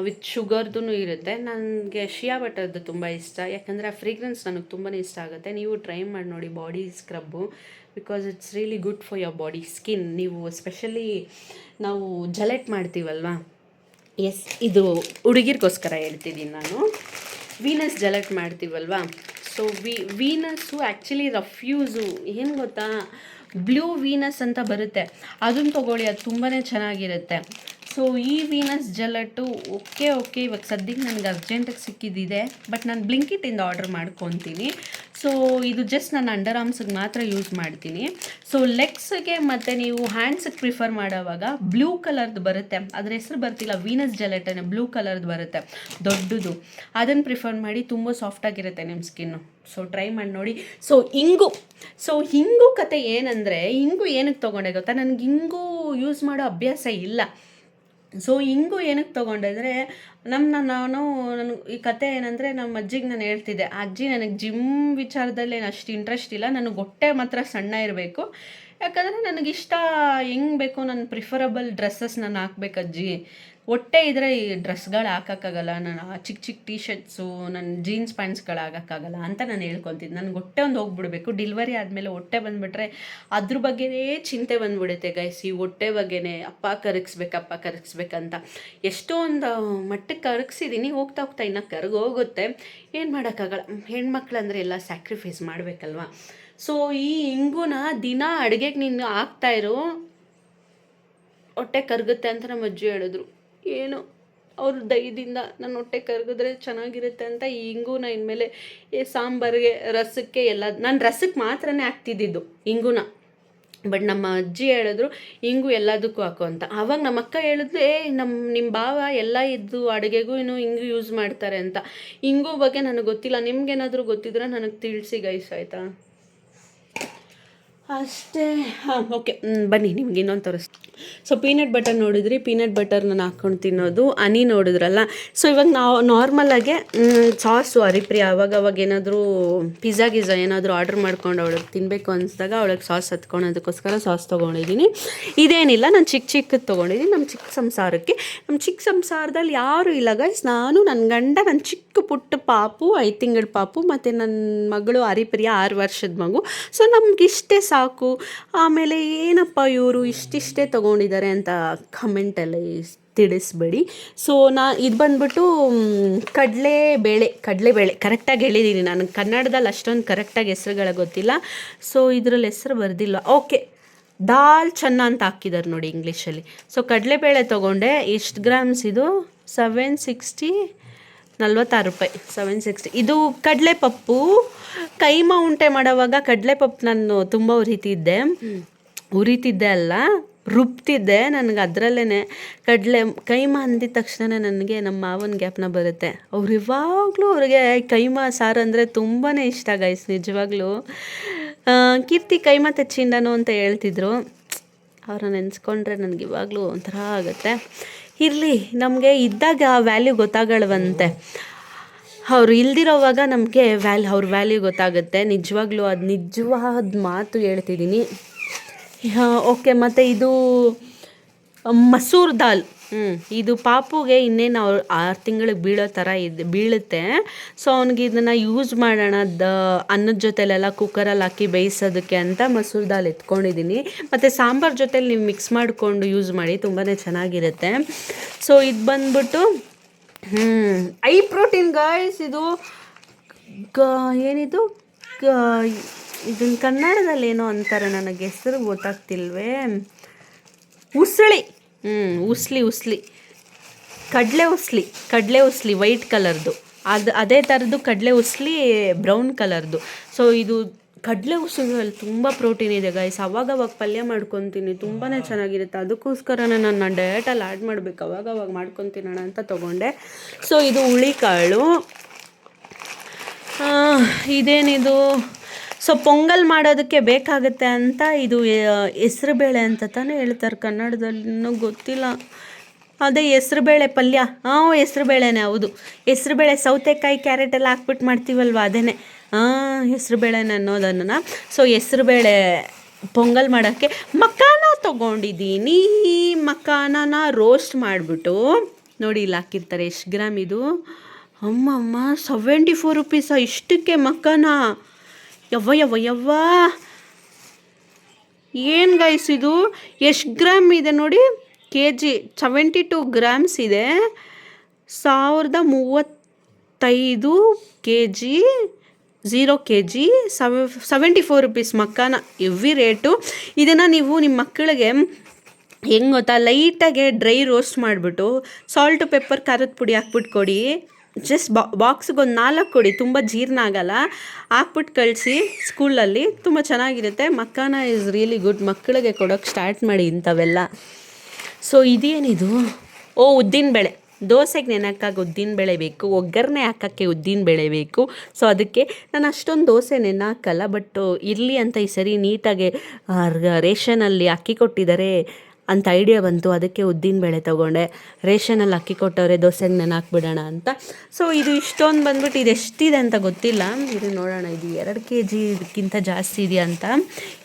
[SPEAKER 1] ವಿತ್ ಶುಗರ್ದೂ ಇರುತ್ತೆ. ನನಗೆ ಶಿಯಾ ಬಟರ್ದು ತುಂಬ ಇಷ್ಟ, ಯಾಕಂದರೆ ಆ ಫ್ರೇಗ್ರೆನ್ಸ್ ನನಗೆ ತುಂಬಾ ಇಷ್ಟ ಆಗುತ್ತೆ. ನೀವು ಟ್ರೈ ಮಾಡಿ ನೋಡಿ body scrub, because it's really good for your body skin. ನೀವು ಎಸ್ಪೆಷಲಿ ನಾವು ಜಲೆಟ್ ಮಾಡ್ತೀವಲ್ವಾ, ಎಸ್ ಇದು ಹುಡುಗಿರ್ಗೋಸ್ಕರ ಹೇಳ್ತಿದ್ದೀನಿ ನಾನು, ವೀನಸ್ ಜಲೆಟ್ ಮಾಡ್ತೀವಲ್ವಾ. ಸೊ ವೀನಸ್ಸು ಆ್ಯಕ್ಚುಲಿ ರಫ್ಯೂಸು ಏನು ಗೊತ್ತಾ, ಬ್ಲೂ ವೀನಸ್ ಅಂತ ಬರುತ್ತೆ, ಅದನ್ನು ತೊಗೊಳ್ಳಿ, ಅದು ತುಂಬಾ ಚೆನ್ನಾಗಿರುತ್ತೆ. ಸೊ ಈ ವೀನಸ್ ಜೆಲಟು ಓಕೆ ಇವಾಗ ಸದ್ಯಕ್ಕೆ ನನಗೆ ಅರ್ಜೆಂಟಾಗಿ ಸಿಕ್ಕಿದ್ದಿದೆ, ಬಟ್ ನಾನು ಬ್ಲಿಂಕಿಟಿಂದ ಆರ್ಡರ್ ಮಾಡ್ಕೊತೀನಿ. ಸೊ ಇದು ಜಸ್ಟ್ ನಾನು ಅಂಡರ್ ಆರ್ಮ್ಸಿಗೆ ಮಾತ್ರ ಯೂಸ್ ಮಾಡ್ತೀನಿ. ಸೊ ಲೆಗ್ಸ್ಗೆ ಮತ್ತು ನೀವು ಹ್ಯಾಂಡ್ಸಿಗೆ ಪ್ರಿಫರ್ ಮಾಡೋವಾಗ ಬ್ಲೂ ಕಲರ್ದು ಬರುತ್ತೆ, ಅದ್ರ ಹೆಸರು ಬರ್ತಿಲ್ಲ, ವೀನಸ್ ಜೆಲಟನೇ ಬ್ಲೂ ಕಲರ್ದು ಬರುತ್ತೆ ದೊಡ್ಡದು, ಅದನ್ನು ಪ್ರಿಫರ್ ಮಾಡಿ, ತುಂಬ ಸಾಫ್ಟಾಗಿರುತ್ತೆ ನಿಮ್ಮ ಸ್ಕಿನ್ನು. ಸೊ ಟ್ರೈ ಮಾಡಿ ನೋಡಿ. ಸೊ ಹಿಂಗು ಕತೆ ಏನಂದರೆ, ಹಿಂಗು ಏನಕ್ಕೆ ತೊಗೊಂಡೆ ಗೊತ್ತಾ, ನನಗೆ ಹಿಂಗು ಯೂಸ್ ಮಾಡೋ ಅಭ್ಯಾಸ ಇಲ್ಲ. ಸೊ ಹಿಂಗು ಏನಕ್ಕೆ ತೊಗೊಂಡಿದ್ರೆ, ನಾನು ಈ ಕತೆ ಏನಂದರೆ, ನಮ್ಮ ಅಜ್ಜಿಗೆ ನಾನು ಹೇಳ್ತಿದ್ದೆ, ಅಜ್ಜಿ ನನಗೆ ಜಿಮ್ ವಿಚಾರದಲ್ಲಿ ಅಷ್ಟು ಇಂಟ್ರೆಸ್ಟ್ ಇಲ್ಲ, ನನಗೆ ಹೊಟ್ಟೆ ಮಾತ್ರ ಸಣ್ಣ ಇರಬೇಕು, ಯಾಕಂದರೆ ನನಗಿಷ್ಟ ಹೆಂಗೆ ಬೇಕು, ನನ್ನ ಪ್ರಿಫರಬಲ್ ಡ್ರೆಸ್ಸಸ್ ನಾನು ಹಾಕ್ಬೇಕು ಅಜ್ಜಿ, ಹೊಟ್ಟೆ ಇದ್ದರೆ ಈ ಡ್ರೆಸ್ಗಳು ಹಾಕೋಕ್ಕಾಗಲ್ಲ, ನಾನು ಚಿಕ್ಕ ಟೀ ಶರ್ಟ್ಸು, ನನ್ನ ಜೀನ್ಸ್ ಪ್ಯಾಂಟ್ಸ್ಗಳು ಹಾಕೋಕ್ಕಾಗಲ್ಲ ಅಂತ ನಾನು ಹೇಳ್ಕೊತಿದ್ದೆ. ನನಗೆ ಹೊಟ್ಟೆ ಒಂದು ಹೋಗ್ಬಿಡ್ಬೇಕು, ಡಿಲ್ವರಿ ಆದಮೇಲೆ ಹೊಟ್ಟೆ ಬಂದುಬಿಟ್ರೆ ಅದ್ರ ಬಗ್ಗೆನೇ ಚಿಂತೆ ಬಂದುಬಿಡುತ್ತೆ ಗೈಸ್, ಈ ಹೊಟ್ಟೆ ಬಗ್ಗೆನೇ ಅಪ್ಪ ಕರಗಿಸ್ಬೇಕಂತ. ಎಷ್ಟೊಂದು ಮಟ್ಟಕ್ಕೆ ಕರಗಿಸಿದ್ದೀನಿ, ಹೋಗ್ತಾ ಇನ್ನು ಕರಗೋಗುತ್ತೆ, ಏನು ಮಾಡೋಕ್ಕಾಗಲ್ಲ, ಹೆಣ್ಮಕ್ಳಂದರೆ ಎಲ್ಲ ಸ್ಯಾಕ್ರಿಫೈಸ್ ಮಾಡಬೇಕಲ್ವ. ಸೊ ಈ ಹಿಂಗುನ ದಿನ ಅಡುಗೆಗೆ ನೀನು ಹಾಕ್ತಾಯಿರು, ಹೊಟ್ಟೆ ಕರಗುತ್ತೆ ಅಂತ ನಮ್ಮ ಅಜ್ಜಿ ಹೇಳಿದ್ರು. ಏನು ಅವ್ರ ದಯದಿಂದ ನನ್ನ ಹೊಟ್ಟೆ ಕರಗಿದ್ರೆ ಚೆನ್ನಾಗಿರುತ್ತೆ ಅಂತ ಈ ಹಿಂಗುನ ಇನ್ಮೇಲೆ ಸಾಂಬಾರಿಗೆ, ರಸಕ್ಕೆ ಎಲ್ಲ, ನಾನು ರಸಕ್ಕೆ ಮಾತ್ರನೇ ಹಾಕ್ತಿದ್ದಿದ್ದು ಹಿಂಗುನ, ಬಟ್ ನಮ್ಮ ಅಜ್ಜಿ ಹೇಳಿದ್ರು ಹಿಂಗು ಎಲ್ಲದಕ್ಕೂ ಹಾಕೋ ಅಂತ. ಆವಾಗ ನಮ್ಮ ಅಕ್ಕ ಹೇಳಿದ್ಲು, ನಿಮ್ಮ ಭಾವ ಎಲ್ಲ ಇದ್ದು ಅಡುಗೆಗೂ ಹಿಂಗು ಯೂಸ್ ಮಾಡ್ತಾರೆ ಅಂತ. ಹಿಂಗು ಬಗ್ಗೆ ನನಗೆ ಗೊತ್ತಿಲ್ಲ, ನಿಮ್ಗೇನಾದರೂ ಗೊತ್ತಿದ್ರೆ ನನಗೆ ತಿಳಿಸಿ ಗೈಸ್, ಆಯಿತಾ? ಅಷ್ಟೇ. ಓಕೆ, ಬನ್ನಿ ನಿಮ್ಗೆ ಇನ್ನೊಂದು ತೋರಿಸ್ತೀನಿ. ಸೊ ಪೀನಟ್ ಬಟರ್ ನೋಡಿದ್ರಿ, ಪೀನಟ್ ಬಟರ್ ನಾನು ಹಾಕ್ಕೊಂಡು ತಿನ್ನೋದು, ಹನಿ ನೋಡಿದ್ರಲ್ಲ. ಸೊ ಇವಾಗ ನಾವು ನಾರ್ಮಲಾಗೆ ಸಾಸು ಹರಿಪ್ರಿಯ ಅವಾಗ ಏನಾದರೂ ಪಿಜ್ಜಾ ಏನಾದರೂ ಆರ್ಡ್ರ್ ಮಾಡ್ಕೊಂಡು ಅವಳಿಗೆ ತಿನ್ನಬೇಕು ಅನಿಸಿದಾಗ ಅವಳಿಗೆ ಸಾಸ್ ಹತ್ಕೊಳೋದಕ್ಕೋಸ್ಕರ ಸಾಸ್ ತೊಗೊಂಡಿದ್ದೀನಿ. ಇದೇನಿಲ್ಲ, ನಾನು ಚಿಕ್ಕದು ತೊಗೊಂಡಿದ್ದೀನಿ ನಮ್ಮ ಚಿಕ್ಕ ಸಂಸಾರದಲ್ಲಿ ಯಾರೂ ಇಲ್ಲ ಗೈಸ್, ನಾನು, ನನ್ನ ಗಂಡ, ನನ್ನ ಚಿಕ್ಕ ಪುಟ್ಟ ಪಾಪು, 5 ತಿಂಗಳ ಪಾಪು, ಮತ್ತು ನನ್ನ ಮಗಳು ಹರಿಪ್ರಿಯ 6 ವರ್ಷದ ಮಗು. ಸೊ ನಮಗಿಷ್ಟೇ ಸಾಕು. ಆಮೇಲೆ ಏನಪ್ಪ ಇವರು ಇಷ್ಟಿಷ್ಟೇ ತೊಗೊಂಡಿದ್ದಾರೆ ಅಂತ ಕಮೆಂಟಲ್ಲಿ ತಿಳಿಸ್ಬೇಡಿ. ಸೊ ಇದು ಬಂದ್ಬಿಟ್ಟು ಕಡಲೆಬೇಳೆ ಕರೆಕ್ಟಾಗಿ ಹೇಳಿದ್ದೀನಿ. ನಾನು ಕನ್ನಡದಲ್ಲಿ ಅಷ್ಟೊಂದು ಕರೆಕ್ಟಾಗಿ ಹೆಸ್ರುಗಳ ಗೊತ್ತಿಲ್ಲ. ಸೊ ಇದರಲ್ಲಿ ಹೆಸ್ರು ಬರ್ದಿಲ್ಲ. ಓಕೆ, ದಾಲ್ ಚೆನ್ನ ಅಂತ ಹಾಕಿದ್ದಾರೆ ನೋಡಿ ಇಂಗ್ಲೀಷಲ್ಲಿ. ಸೊ ಕಡಲೆಬೇಳೆ ತೊಗೊಂಡೆ. ಎಷ್ಟು ಗ್ರಾಮ್ಸ್ ಇದು? 760, 46 ರೂಪಾಯಿ, 760. ಇದು ಕಡಲೆಪಪ್ಪು. ಕೈಮಾ ಉಂಟೆ ಮಾಡೋವಾಗ ಕಡಲೆಪಪ್ಪು ನಾನು ತುಂಬ ಉರಿತಿದ್ದೆ ಅಲ್ಲ, ರುಬ್ತಿದ್ದೆ. ನನಗೆ ಅದರಲ್ಲೇ ಕೈಮಾ ಅಂದಿದ ತಕ್ಷಣ ನನಗೆ ನಮ್ಮ ಮಾವನ ಜ್ಞಾಪನ ಬರುತ್ತೆ. ಅವ್ರು ಇವಾಗಲೂ ಅವ್ರಿಗೆ ಕೈಮಾ ಸಾರು ಅಂದರೆ ತುಂಬಾ ಇಷ್ಟ ಗೈಸ್, ನಿಜವಾಗ್ಲೂ. ಕೀರ್ತಿ ಕೈಮಾ ತೆಚ್ಚಿಂಡನು ಅಂತ ಹೇಳ್ತಿದ್ರು. ಅವ್ರನ್ನ ನೆನೆಸ್ಕೊಂಡ್ರೆ ನನಗೆ ಇವಾಗಲೂ ಒಂಥರ ಆಗುತ್ತೆ. ಇರಲಿ, ನಮಗೆ ಇದ್ದಾಗ ವ್ಯಾಲ್ಯೂ ಗೊತ್ತಾಗಲ್ವಂತೆ. ಅವರು ಇಲ್ದಿರೋವಾಗ ನಮಗೆ ಅವ್ರ ವ್ಯಾಲ್ಯೂ ಗೊತ್ತಾಗುತ್ತೆ. ನಿಜವಾಗ್ಲೂ ಅದು ನಿಜವಾದ ಮಾತು ಹೇಳ್ತಿದ್ದೀನಿ. ಓಕೆ, ಮತ್ತು ಇದು ಮಸೂರ್ ದಾಲ್. ಇದು ಪಾಪುಗೆ ಇನ್ನೇನು 6 ತಿಂಗಳಿಗೆ ಬೀಳೋ ಥರ ಬೀಳುತ್ತೆ. ಸೊ ಅವ್ನಿಗೆ ಇದನ್ನು ಯೂಸ್ ಮಾಡೋಣ ಅನ್ನದ ಜೊತೆಲೆಲ್ಲ ಕುಕ್ಕರಲ್ಲಿ ಹಾಕಿ ಬೇಯಿಸೋದಕ್ಕೆ ಅಂತ ಮಸೂರ್ ದಾಲ್ ಎತ್ಕೊಂಡಿದ್ದೀನಿ. ಮತ್ತು ಸಾಂಬಾರು ಜೊತೆಲಿ ನೀವು ಮಿಕ್ಸ್ ಮಾಡಿಕೊಂಡು ಯೂಸ್ ಮಾಡಿ, ತುಂಬಾ ಚೆನ್ನಾಗಿರುತ್ತೆ. ಸೊ ಇದು ಬಂದ್ಬಿಟ್ಟು ಐ ಪ್ರೋಟೀನ್ ಗಾಯ್ಸ್. ಇದು ಏನಿದು ಇದನ್ನು ಕನ್ನಡದಲ್ಲಿ ಏನೋ ಅಂತಾರೆ, ನನಗೆ ಹೆಸರು ಗೊತ್ತಾಗ್ತಿಲ್ವೇ. ಉಸ್ಲಿ ಕಡಲೆ ಉಸ್ಲಿ ವೈಟ್ ಕಲರ್ದು. ಅದೇ ಥರದ್ದು ಕಡಲೆ ಉಸ್ಲಿ ಬ್ರೌನ್ ಕಲರ್ದು. ಸೊ ಇದು ಕಡಲೆ ಉಸ್ಲಿಯಲ್ಲಿ ತುಂಬ ಪ್ರೋಟೀನ್ ಇದೆ ಗೈಸ್. ಅವಾಗವಾಗ ಪಲ್ಯ ಮಾಡ್ಕೊತೀನಿ, ತುಂಬಾ ಚೆನ್ನಾಗಿರುತ್ತೆ. ಅದಕ್ಕೋಸ್ಕರ ನಾನು ಡಯಟಲ್ಲಿ ಆ್ಯಡ್ ಮಾಡಬೇಕು, ಅವಾಗವಾಗ ಮಾಡ್ಕೊತೀನಣ ಅಂತ ತೊಗೊಂಡೆ. ಸೊ ಇದು ಹುಳಿಕಾಳು. ಇದೇನಿದು? ಸೊ ಪೊಂಗಲ್ ಮಾಡೋದಕ್ಕೆ ಬೇಕಾಗುತ್ತೆ ಅಂತ. ಇದು ಹೆಸ್ರುಬೇಳೆ ಅಂತ ತಾನೇ ಹೇಳ್ತಾರೆ ಕನ್ನಡದಲ್ಲಿ, ಗೊತ್ತಿಲ್ಲ. ಅದೇ ಹೆಸ್ರುಬೇಳೆ ಪಲ್ಯ. ಹೆಸ್ರುಬೇಳೆನೇ, ಹೌದು. ಹೆಸ್ರುಬೇಳೆ, ಸೌತೆಕಾಯಿ, ಕ್ಯಾರೆಟ್ ಎಲ್ಲ ಹಾಕ್ಬಿಟ್ಟು ಮಾಡ್ತೀವಲ್ವ, ಅದೇನೆ. ಹೆಸ್ರುಬೇಳೆನ ಅನ್ನೋದನ್ನು. ಸೊ ಹೆಸ್ರುಬೇಳೆ ಪೊಂಗಲ್ ಮಾಡೋಕ್ಕೆ ಮಕಾನ ತೊಗೊಂಡಿದ್ದೀನಿ. ಮಕಾನನ ರೋಸ್ಟ್ ಮಾಡಿಬಿಟ್ಟು ನೋಡಿ ಇಲ್ಲಿ ಹಾಕಿರ್ತಾರೆ. ಎಷ್ಟು ಗ್ರಾಮ್ ಇದು? ಅಮ್ಮಮ್ಮ, 74 ರೂಪೀಸಾ ಇಷ್ಟಕ್ಕೆ ಮಕಾನ? ಯವ್ವ ಏನು ಗೈಸ್ ಇದು? ಎಷ್ಟು ಗ್ರಾಮ್ ಇದೆ ನೋಡಿ, kg 72 ಗ್ರಾಮ್ಸ್ ಇದೆ. 1035 kg, 0 kg, 74 rupees makhana. Every rate. ಇದನ್ನು ನೀವು ನಿಮ್ಮ ಮಕ್ಕಳಿಗೆ ಹೆಂಗೆ ಗೊತ್ತಾ, ಲೈಟಾಗೆ ಡ್ರೈ ರೋಸ್ಟ್ ಮಾಡಿಬಿಟ್ಟು ಸಾಲ್ಟು ಪೆಪ್ಪರ್ ಖಾರದ ಪುಡಿ ಹಾಕ್ಬಿಟ್ಟು ಕೊಡಿ. ಜಸ್ಟ್ ಬಾಕ್ಸಿಗೆ ಒಂದು 4 ಕೊಡಿ, ತುಂಬ ಜೀರ್ಣ ಆಗಲ್ಲ. ಹಾಕ್ಬಿಟ್ಟು ಕಳಿಸಿ ಸ್ಕೂಲಲ್ಲಿ, ತುಂಬ ಚೆನ್ನಾಗಿರುತ್ತೆ. ಮಕ್ಕಾನ ಈಸ್ ರಿಯಲಿ ಗುಡ್. ಮಕ್ಕಳಿಗೆ ಕೊಡೋಕ್ಕೆ ಸ್ಟಾರ್ಟ್ ಮಾಡಿ ಇಂಥವೆಲ್ಲ. ಸೊ ಇದೇನಿದು? ಉದ್ದಿನಬೇಳೆ. ದೋಸೆಗೆ ನೆನಕ್ಕಾಗಿ ಉದ್ದಿನಬೇಳೆ ಬೇಕು, ಒಗ್ಗರಣೆ ಹಾಕೋಕ್ಕೆ ಉದ್ದಿನಬೇಳೆ ಬೇಕು. ಸೊ ಅದಕ್ಕೆ ನಾನು ಅಷ್ಟೊಂದು ದೋಸೆ ನೆನಾಕಲ್ಲ, ಬಟ್ ಇರಲಿ ಅಂತ ಈ ಸರಿ ನೀಟಾಗಿ ರೇಷನಲ್ಲಿ ಅಕ್ಕಿ ಕೊಟ್ಟಿದ್ದಾರೆ ಅಂತ ಐಡಿಯಾ ಬಂತು. ಅದಕ್ಕೆ ಉದ್ದಿನಬೇಳೆ ತೊಗೊಂಡೆ. ರೇಷನಲ್ಲಿ ಅಕ್ಕಿ ಕೊಟ್ಟವ್ರೆ, ದೋಸೆಗೆ ನೆನಾಕ್ಬಿಡೋಣ ಅಂತ. ಸೊ ಇದು ಇಷ್ಟೊಂದು ಬಂದ್ಬಿಟ್ಟು ಇದು ಎಷ್ಟಿದೆ ಅಂತ ಗೊತ್ತಿಲ್ಲ. ಇದು ನೋಡೋಣ, ಇದು 2 kg ಇದಕ್ಕಿಂತ ಜಾಸ್ತಿ ಇದೆಯಾ ಅಂತ.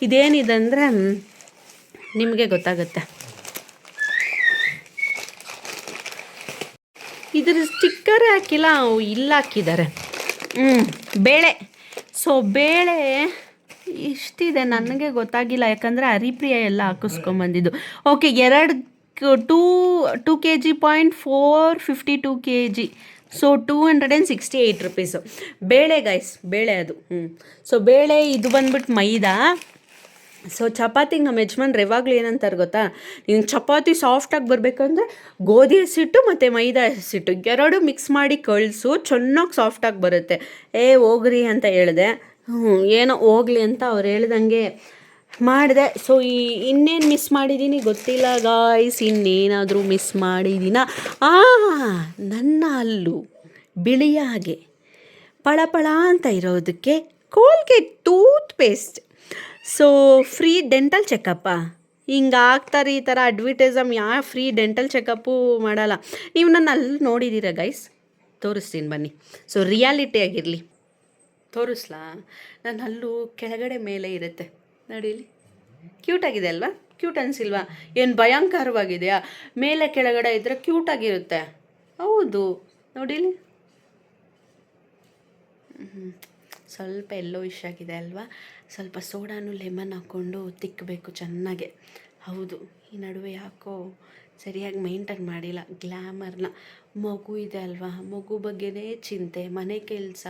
[SPEAKER 1] ಇದೇನಿದೆ ಅಂದರೆ ನಿಮಗೆ ಗೊತ್ತಾಗುತ್ತೆ. ಇದ್ರ ಸ್ಟಿಕ್ಕರ್ ಹಾಕಿಲ್ಲ, ಇಲ್ಲ ಹಾಕಿದ್ದಾರೆ. ಬೇಳೆ. ಸೊ ಬೇಳೆ ಇಷ್ಟಿದೆ, ನನಗೆ ಗೊತ್ತಾಗಿಲ್ಲ, ಯಾಕಂದರೆ ಹರಿಪ್ರಿಯ ಎಲ್ಲ ಹಾಕಿಸ್ಕೊಂಬಂದಿದ್ದು. Okay, 2 kg 452 kg. So 268 rupees ಬೇಳೆ ಗೈಸ್. ಬೇಳೆ ಅದು. ಸೊ ಬೇಳೆ ಇದು ಬಂದ್ಬಿಟ್ಟು ಮೈದಾ. ಸೊ ಚಪಾತಿಗೆ ನಮ್ಮ ಯಜಮಾನ್ರು ಯಾವಾಗಲೂ ಏನಂತಾರೆ ಗೊತ್ತಾ, ನಿನ್ನ ಚಪಾತಿ ಸಾಫ್ಟಾಗಿ ಬರಬೇಕಂದ್ರೆ ಗೋಧಿ ಹಸಿಟ್ಟು ಮತ್ತು ಮೈದಾ ಹಸಿಟ್ಟು 2 ಮಿಕ್ಸ್ ಮಾಡಿ ಕಳಿಸು, ಚೆನ್ನಾಗಿ ಸಾಫ್ಟಾಗಿ ಬರುತ್ತೆ. ಹೋಗ್ರಿ ಅಂತ ಹೇಳಿದೆ. ಏನೋ ಹೋಗ್ಲಿ ಅಂತ ಅವ್ರು ಹೇಳ್ದಂಗೆ ಮಾಡಿದೆ. ಸೊ ಇನ್ನೇನು ಮಿಸ್ ಮಾಡಿದ್ದೀನಿ ಗೊತ್ತಿಲ್ಲ ಗಾಯ್ಸ್, ಇನ್ನೇನಾದರೂ ಮಿಸ್ ಮಾಡಿದ್ದೀನ? ನನ್ನ ಹಲ್ಲು ಬಿಳಿಯಾಗೆ ಪಳಪಳ ಅಂತ ಇರೋದಕ್ಕೆ Colgate tooth paste. So free dental ಚೆಕಪ್ಪಾ? ಹಿಂಗೆ ಆಗ್ತಾರೆ ಈ ಥರ ಅಡ್ವರ್ಟೈಸಮ್. ಫ್ರೀ ಡೆಂಟಲ್ ಚೆಕಪ್ಪು ಮಾಡಲ್ಲ. ನೀವು ನನ್ನ ಅಲ್ಲಿ ನೋಡಿದ್ದೀರಾ ಗೈಸ್? ತೋರಿಸ್ತೀನಿ ಬನ್ನಿ. ಸೊ ರಿಯಾಲಿಟಿ ಆಗಿರಲಿ, ತೋರಿಸ್ಲಾ? ನನ್ನ ಹಲ್ಲು ಕೆಳಗಡೆ ಮೇಲೆ ಇರುತ್ತೆ ನೋಡಿಲಿ. ಕ್ಯೂಟಾಗಿದೆ ಅಲ್ವಾ? ಕ್ಯೂಟ್ ಅನಿಸಿಲ್ವಾ? ಏನು ಭಯಂಕರವಾಗಿದೆಯಾ? ಮೇಲೆ ಕೆಳಗಡೆ ಇದ್ದರೆ ಕ್ಯೂಟಾಗಿರುತ್ತೆ. ಹೌದು ನೋಡಿಲಿ. ಸ್ವಲ್ಪ ಎಲ್ಲೋ ಇಶ್ ಆಗಿದೆ ಅಲ್ವಾ? ಸ್ವಲ್ಪ ಸೋಡಾನು ಲೆಮನ್ ಹಾಕ್ಕೊಂಡು ತಿಕ್ಕಬೇಕು ಚೆನ್ನಾಗೆ. ಹೌದು, ಈ ನಡುವೆ ಯಾಕೋ ಸರಿಯಾಗಿ ಮೇಂಟೈನ್ ಮಾಡಿಲ್ಲ ಗ್ಲ್ಯಾಮರ್ನ. ಮಗು ಇದೆ ಅಲ್ವಾ, ಮಗು ಬಗ್ಗೆನೇ ಚಿಂತೆ, ಮನೆ ಕೆಲಸ,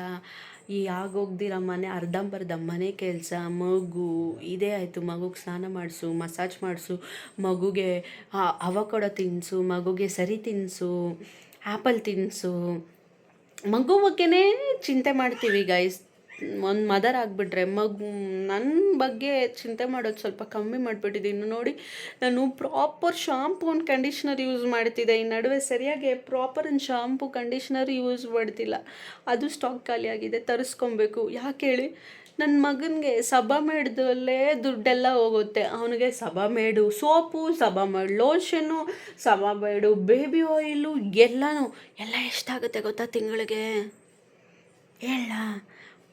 [SPEAKER 1] ಈ ಆಗೋಗ್ದಿರೋ ಮನೆ ಅರ್ಧಂಬರ್ಧ ಮನೆ ಕೆಲಸ, ಮಗು ಇದೇ ಆಯಿತು. ಮಗುಗೆ ಸ್ನಾನ ಮಾಡಿಸು, ಮಸಾಜ್ ಮಾಡಿಸು, ಮಗುಗೆ ಅವಕಾಡೋ ತಿನ್ನಿಸು, ಮಗುಗೆ ಸರಿ ತಿನ್ನಿಸು, ಆ್ಯಪಲ್ ತಿನ್ನಿಸು, ಮಗು ಬಗ್ಗೆನೇ ಚಿಂತೆ ಮಾಡ್ತೀವಿ ಗೈಸ್. ಒಂದು ಮದರ್ ಆಗಿಬಿಟ್ರೆ ನನ್ನ ಬಗ್ಗೆ ಚಿಂತೆ ಮಾಡೋದು ಸ್ವಲ್ಪ ಕಮ್ಮಿ ಮಾಡಿಬಿಟ್ಟಿದ್ದೀನಿ. ನೋಡಿ, ನಾನು proper shampoo and conditioner use ಮಾಡ್ತಿದ್ದೆ. ಈ ನಡುವೆ ಸರಿಯಾಗಿ ಪ್ರಾಪರ್ ಶಾಂಪು ಕಂಡೀಷ್ನರ್ ಯೂಸ್ ಮಾಡ್ತಿಲ್ಲ. ಅದು ಸ್ಟಾಕ್ ಖಾಲಿಯಾಗಿದೆ, ತರಿಸ್ಕೊಬೇಕು. ಯಾಕೆ ಹೇಳಿ, ನನ್ನ ಮಗನಿಗೆ ಸಬಾಮೇಡ್ದಲ್ಲೇ ದುಡ್ಡೆಲ್ಲ ಹೋಗುತ್ತೆ. ಅವನಿಗೆ ಸಬಾಮೇಡು ಸೋಪು, ಸಬಾಮೇಡು ಲೋಷನ್ನು, ಸಬಾಮೇಡು ಬೇಬಿ ಆಯಿಲು ಎಲ್ಲ ಎಷ್ಟಾಗುತ್ತೆ ಗೊತ್ತಾ ತಿಂಗಳಿಗೆ? ಹೇಳ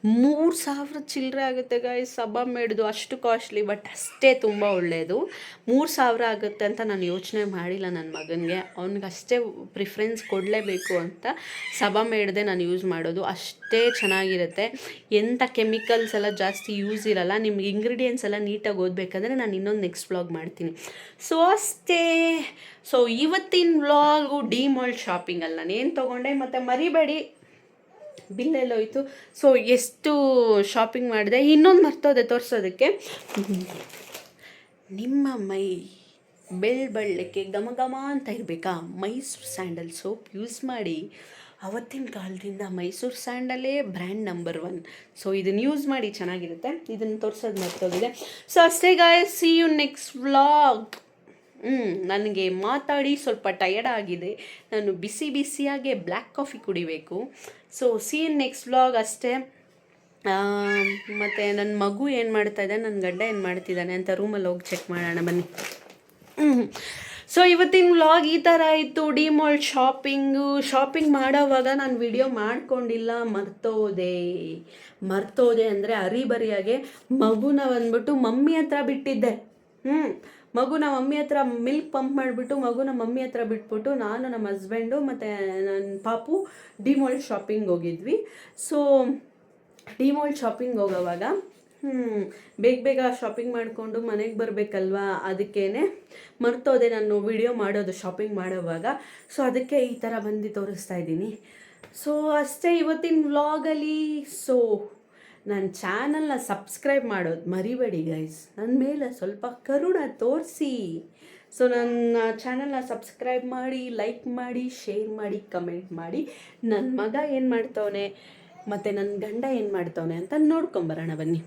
[SPEAKER 1] 3,000 ಚಿಲ್ಲರೆ ಆಗುತ್ತೆ ಗಾಯ್ಸ್. ಸಬಾಮೇಡ್ದು ಅಷ್ಟು ಕಾಸ್ಟ್ಲಿ, ಬಟ್ ಅಷ್ಟೇ ತುಂಬ ಒಳ್ಳೆಯದು. 3,000 ಆಗುತ್ತೆ ಅಂತ ನಾನು ಯೋಚನೆ ಮಾಡಿಲ್ಲ ನನ್ನ ಮಗನಿಗೆ. ಅವ್ನಿಗೆ ಅಷ್ಟೇ ಪ್ರಿಫರೆನ್ಸ್ ಕೊಡಲೇಬೇಕು ಅಂತ ಸಬಾಮೇಡ್ದೆ ನಾನು ಯೂಸ್ ಮಾಡೋದು. ಅಷ್ಟೇ ಚೆನ್ನಾಗಿರುತ್ತೆ, ಎಂಥ ಕೆಮಿಕಲ್ಸ್ ಎಲ್ಲ ಜಾಸ್ತಿ ಯೂಸ್ ಇರಲ್ಲ. ನಿಮ್ಗೆ ಇಂಗ್ರೀಡಿಯೆಂಟ್ಸ್ ಎಲ್ಲ ನೀಟಾಗಿ ಓದಬೇಕಾದ್ರೆ ನಾನು ಇನ್ನೊಂದು ನೆಕ್ಸ್ಟ್ ವ್ಲಾಗ್ ಮಾಡ್ತೀನಿ. ಸೊ ಅಷ್ಟೇ. ಸೊ ಇವತ್ತಿನ ವ್ಲಾಗು ಡಿಮಾಲ್ ಶಾಪಿಂಗಲ್ಲಿ ನಾನು ಏನು ತೊಗೊಂಡೆ, ಮತ್ತು ಮರಿಬೇಡಿ ಬಿಲ್ಲೆಲ್ಲೋಯ್ತು. ಸೊ ಎಷ್ಟು ಶಾಪಿಂಗ್ ಮಾಡಿದೆ, ಇನ್ನೊಂದು ಮರ್ತೋದೆ ತೋರಿಸೋದಕ್ಕೆ. ನಿಮ್ಮ ಮೈ ಬೆಳ್ಳಕ್ಕೆ ಘಮ ಘಮ ಅಂತ ಇರಬೇಕಾ, ಮೈಸೂರು ಸ್ಯಾಂಡಲ್ ಸೋಪ್ ಯೂಸ್ ಮಾಡಿ. ಅವತ್ತಿನ ಕಾಲದಿಂದ ಮೈಸೂರು ಸ್ಯಾಂಡಲೇ ಬ್ರ್ಯಾಂಡ್ ನಂಬರ್ 1. ಸೊ ಇದನ್ನು ಯೂಸ್ ಮಾಡಿ, ಚೆನ್ನಾಗಿರುತ್ತೆ. ಇದನ್ನು ತೋರಿಸೋದು ಮರ್ತೋಗಿದೆ. ಸೊ ಅಷ್ಟೇ guys, see you next vlog. ನನಗೆ ಮಾತಾಡಿ ಸ್ವಲ್ಪ ಟಯರ್ಡ್ ಆಗಿದೆ. ನಾನು ಬಿಸಿಯಾಗೆ ಬ್ಲ್ಯಾಕ್ ಕಾಫಿ ಕುಡಿಬೇಕು. So see you next vlog ಅಷ್ಟೇ. ಮತ್ತು ನನ್ನ ಮಗು ಏನು ಮಾಡ್ತಾಯಿದ್ದಾನೆ, ನನ್ನ ಗಂಡ ಏನು ಮಾಡ್ತಿದ್ದಾನೆ ಅಂತ ರೂಮಲ್ಲಿ ಹೋಗಿ ಚೆಕ್ ಮಾಡೋಣ ಬನ್ನಿ. ಸೊ ಇವತ್ತಿನ ವ್ಲಾಗ್ ಈ ಥರ ಇತ್ತು. ಡಿಮಾಲ್ ಶಾಪಿಂಗ್ ಮಾಡೋವಾಗ ನಾನು ವಿಡಿಯೋ ಮಾಡ್ಕೊಂಡಿಲ್ಲ, ಮರ್ತೋದೆ ಅಂದರೆ ಅರಿಬರಿಯಾಗೆ ಮಗುನ ಬಂದ್ಬಿಟ್ಟು ಮಮ್ಮಿ ಹತ್ರ ಬಿಟ್ಟಿದ್ದೆ. ಮಗುನ ಮಮ್ಮಿ ಹತ್ರ ಮಿಲ್ಕ್ ಪಂಪ್ ಮಾಡಿಬಿಟ್ಟು ಮಗುನ ಮಮ್ಮಿ ಹತ್ರ ಬಿಟ್ಬಿಟ್ಟು ನಾನು, ನಮ್ಮ ಹಸ್ಬೆಂಡು ಮತ್ತು ನನ್ನ ಪಾಪು ಡಿಮಾಲ್ ಶಾಪಿಂಗ್ ಹೋಗಿದ್ವಿ. ಸೊ ಡಿಮಾಲ್ ಶಾಪಿಂಗ್ ಹೋಗೋವಾಗ ಬೇಗ ಶಾಪಿಂಗ್ ಮಾಡಿಕೊಂಡು ಮನೆಗೆ ಬರಬೇಕಲ್ವಾ, ಅದಕ್ಕೇ ಮರ್ತೋದೆ ನಾನು ವಿಡಿಯೋ ಮಾಡೋದು ಶಾಪಿಂಗ್ ಮಾಡೋವಾಗ. ಸೊ ಅದಕ್ಕೆ ಈ ಥರ ಬಂದು ತೋರಿಸ್ತಾ ಇದ್ದೀನಿ. ಸೊ ಅಷ್ಟೇ ಇವತ್ತಿನ ವ್ಲಾಗಲ್ಲಿ. ಸೊ ನನ್ನ ಚಾನಲ್ನ ಸಬ್ಸ್ಕ್ರೈಬ್ ಮಾಡೋದು ಮರಿಬೇಡಿ ಗೈಸ್. ನನ್ನ ಮೇಲೆ ಸ್ವಲ್ಪ ಕರುಣ ತೋರಿಸಿ. ಸೊ ನನ್ನ ಚಾನಲ್ನ ಸಬ್ಸ್ಕ್ರೈಬ್ ಮಾಡಿ, ಲೈಕ್ ಮಾಡಿ, ಶೇರ್ ಮಾಡಿ, ಕಮೆಂಟ್ ಮಾಡಿ. ನನ್ನ ಮಗ ಏನು ಮಾಡ್ತವನೆ ಮತ್ತು ನನ್ನ ಗಂಡ ಏನು ಮಾಡ್ತವನೆ ಅಂತ ನೋಡ್ಕೊಂಬರೋಣ ಬನ್ನಿ.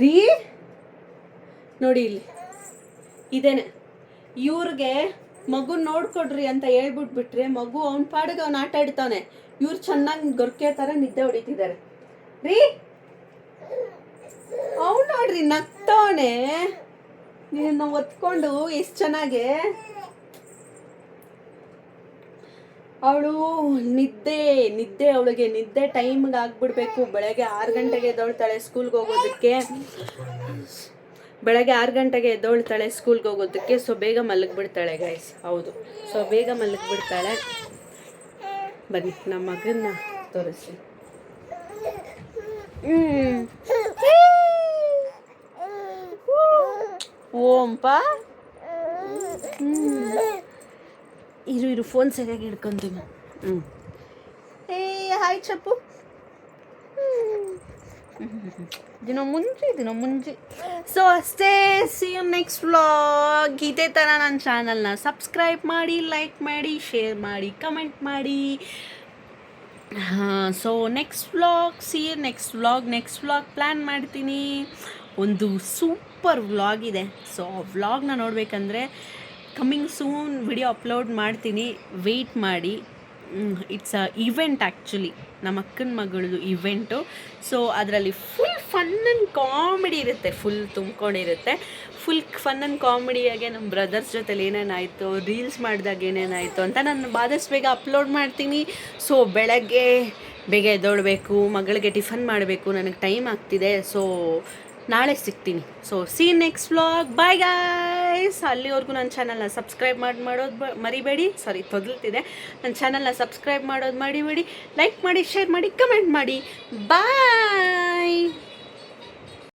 [SPEAKER 1] ರೀ ನೋಡಿ, ಇಲ್ಲಿ ಇದೇನೆ ಇವ್ರಿಗೆ ಮಗು ನೋಡ್ಕೊಡ್ರಿ ಅಂತ ಹೇಳ್ಬಿಟ್ಬಿಟ್ರೆ ಮಗು ಅವ್ನ ಪಾಡಿಗೆ ಅವ್ನು ಆಟ ಆಡ್ತಾನೆ. ಇವ್ರು ಚೆನ್ನಾಗಿ ಗೊರ್ಕೆ ಥರ ನಿದ್ದೆ ಹೊಡಿತಿದ್ದಾರೆ ರೀ. ಅವ್ನು ನೋಡ್ರಿ ನಗ್ತವನೆ, ನೀನು ಒತ್ಕೊಂಡು ಎಷ್ಟು ಚೆನ್ನಾಗೆ. ಅವಳು ನಿದ್ದೆ ಅವಳಿಗೆ ನಿದ್ದೆ ಟೈಮ್ಗೆ ಆಗ್ಬಿಡ್ಬೇಕು. ಬೆಳಗ್ಗೆ 6 ಗಂಟೆಗೆ ಎದ್ದೊಳ್ತಾಳೆ ಸ್ಕೂಲ್ಗೆ ಹೋಗೋದಕ್ಕೆ. ಸ್ಕೂಲ್ಗೆ ಹೋಗೋದಕ್ಕೆ. ಸೊ ಬೇಗ ಮಲಗಿಬಿಡ್ತಾಳೆ ಗೈಸ್. ಹೌದು, ಸೊ ಬೇಗ ಮಲಗಿಬಿಡ್ತಾಳೆ. ಬನ್ನಿ ನಮ್ಮ ಮಗನ್ನ ತೋರಿಸಿ. ಓಂಪ ಇರು ಫೋನ್ ಸರಿಯಾಗಿ ಹಿಡ್ಕೊಂತೀನಿ. ಹಾಯ್ ಚಪ್ಪು. ದಿನ ಮುಂಚೆ. ಸೊ ಅಷ್ಟೇ, ಸಿ ಯು ನೆಕ್ಸ್ಟ್ ವ್ಲಾಗ್. ಇದೇ ಥರ ನನ್ನ ಚಾನಲ್ನ ಸಬ್ಸ್ಕ್ರೈಬ್ ಮಾಡಿ, ಲೈಕ್ ಮಾಡಿ, ಶೇರ್ ಮಾಡಿ, ಕಮೆಂಟ್ ಮಾಡಿ. ಸೊ ನೆಕ್ಸ್ಟ್ ವ್ಲಾಗ್ ಪ್ಲ್ಯಾನ್ ಮಾಡ್ತೀನಿ. ಒಂದು ಸೂಪರ್ ವ್ಲಾಗ್ ಇದೆ. ಸೊ ವ್ಲಾಗ್ನ ನೋಡಬೇಕಂದ್ರೆ ಕಮ್ಮಿಂಗ್ ಸೂನ್ ವಿಡಿಯೋ ಅಪ್ಲೋಡ್ ಮಾಡ್ತೀನಿ, ವೆಯ್ಟ್ ಮಾಡಿ. ಇಟ್ಸ್ ಅ ಇವೆಂಟ್ ಆ್ಯಕ್ಚುಲಿ, ನಮ್ಮ ಅಕ್ಕನ ಮಗಳದು ಇವೆಂಟು. ಸೊ ಅದರಲ್ಲಿ ಫುಲ್ ಫನ್ ಆ್ಯಂಡ್ ಕಾಮಿಡಿ ಇರುತ್ತೆ, ಫುಲ್ ತುಂಬ್ಕೊಂಡಿರುತ್ತೆ. ಫುಲ್ ಫನ್ ಆ್ಯಂಡ್ ಕಾಮಿಡಿಯಾಗೆ ನಮ್ಮ ಬ್ರದರ್ಸ್ ಜೊತೆಲಿ ಏನೇನಾಯಿತು, ರೀಲ್ಸ್ ಮಾಡಿದಾಗ ಏನೇನಾಯಿತು ಅಂತ ನಾನು ಆದಷ್ಟು ಬೇಗ ಅಪ್ಲೋಡ್ ಮಾಡ್ತೀನಿ. ಸೊ ಬೆಳಗ್ಗೆ ಬೇಗ ಎದ್ದೊಳ್ಬೇಕು, ಮಗಳಿಗೆ ಟಿಫನ್ ಮಾಡಬೇಕು, ನನಗೆ ಟೈಮ್ ಆಗ್ತಿದೆ. ಸೊ ನಾಳೆ ಸಿಗ್ತೀನಿ. So see next vlog. Bye guys. ಅಲ್ಲಿವರೆಗೂ ನನ್ನ ಚಾನಲ್ನ ಸಬ್ಸ್ಕ್ರೈಬ್ ಮಾಡೋದು ಮರಿಬೇಡಿ. ತೊದಲ್ತಿದೆ. ನನ್ನ ಚಾನಲ್ನ ಸಬ್ಸ್ಕ್ರೈಬ್ ಮಾಡೋದು ಮರಿಬೇಡಿ. ಲೈಕ್ ಮಾಡಿ, ಶೇರ್ ಮಾಡಿ, ಕಮೆಂಟ್ ಮಾಡಿ. ಬಾಯ್.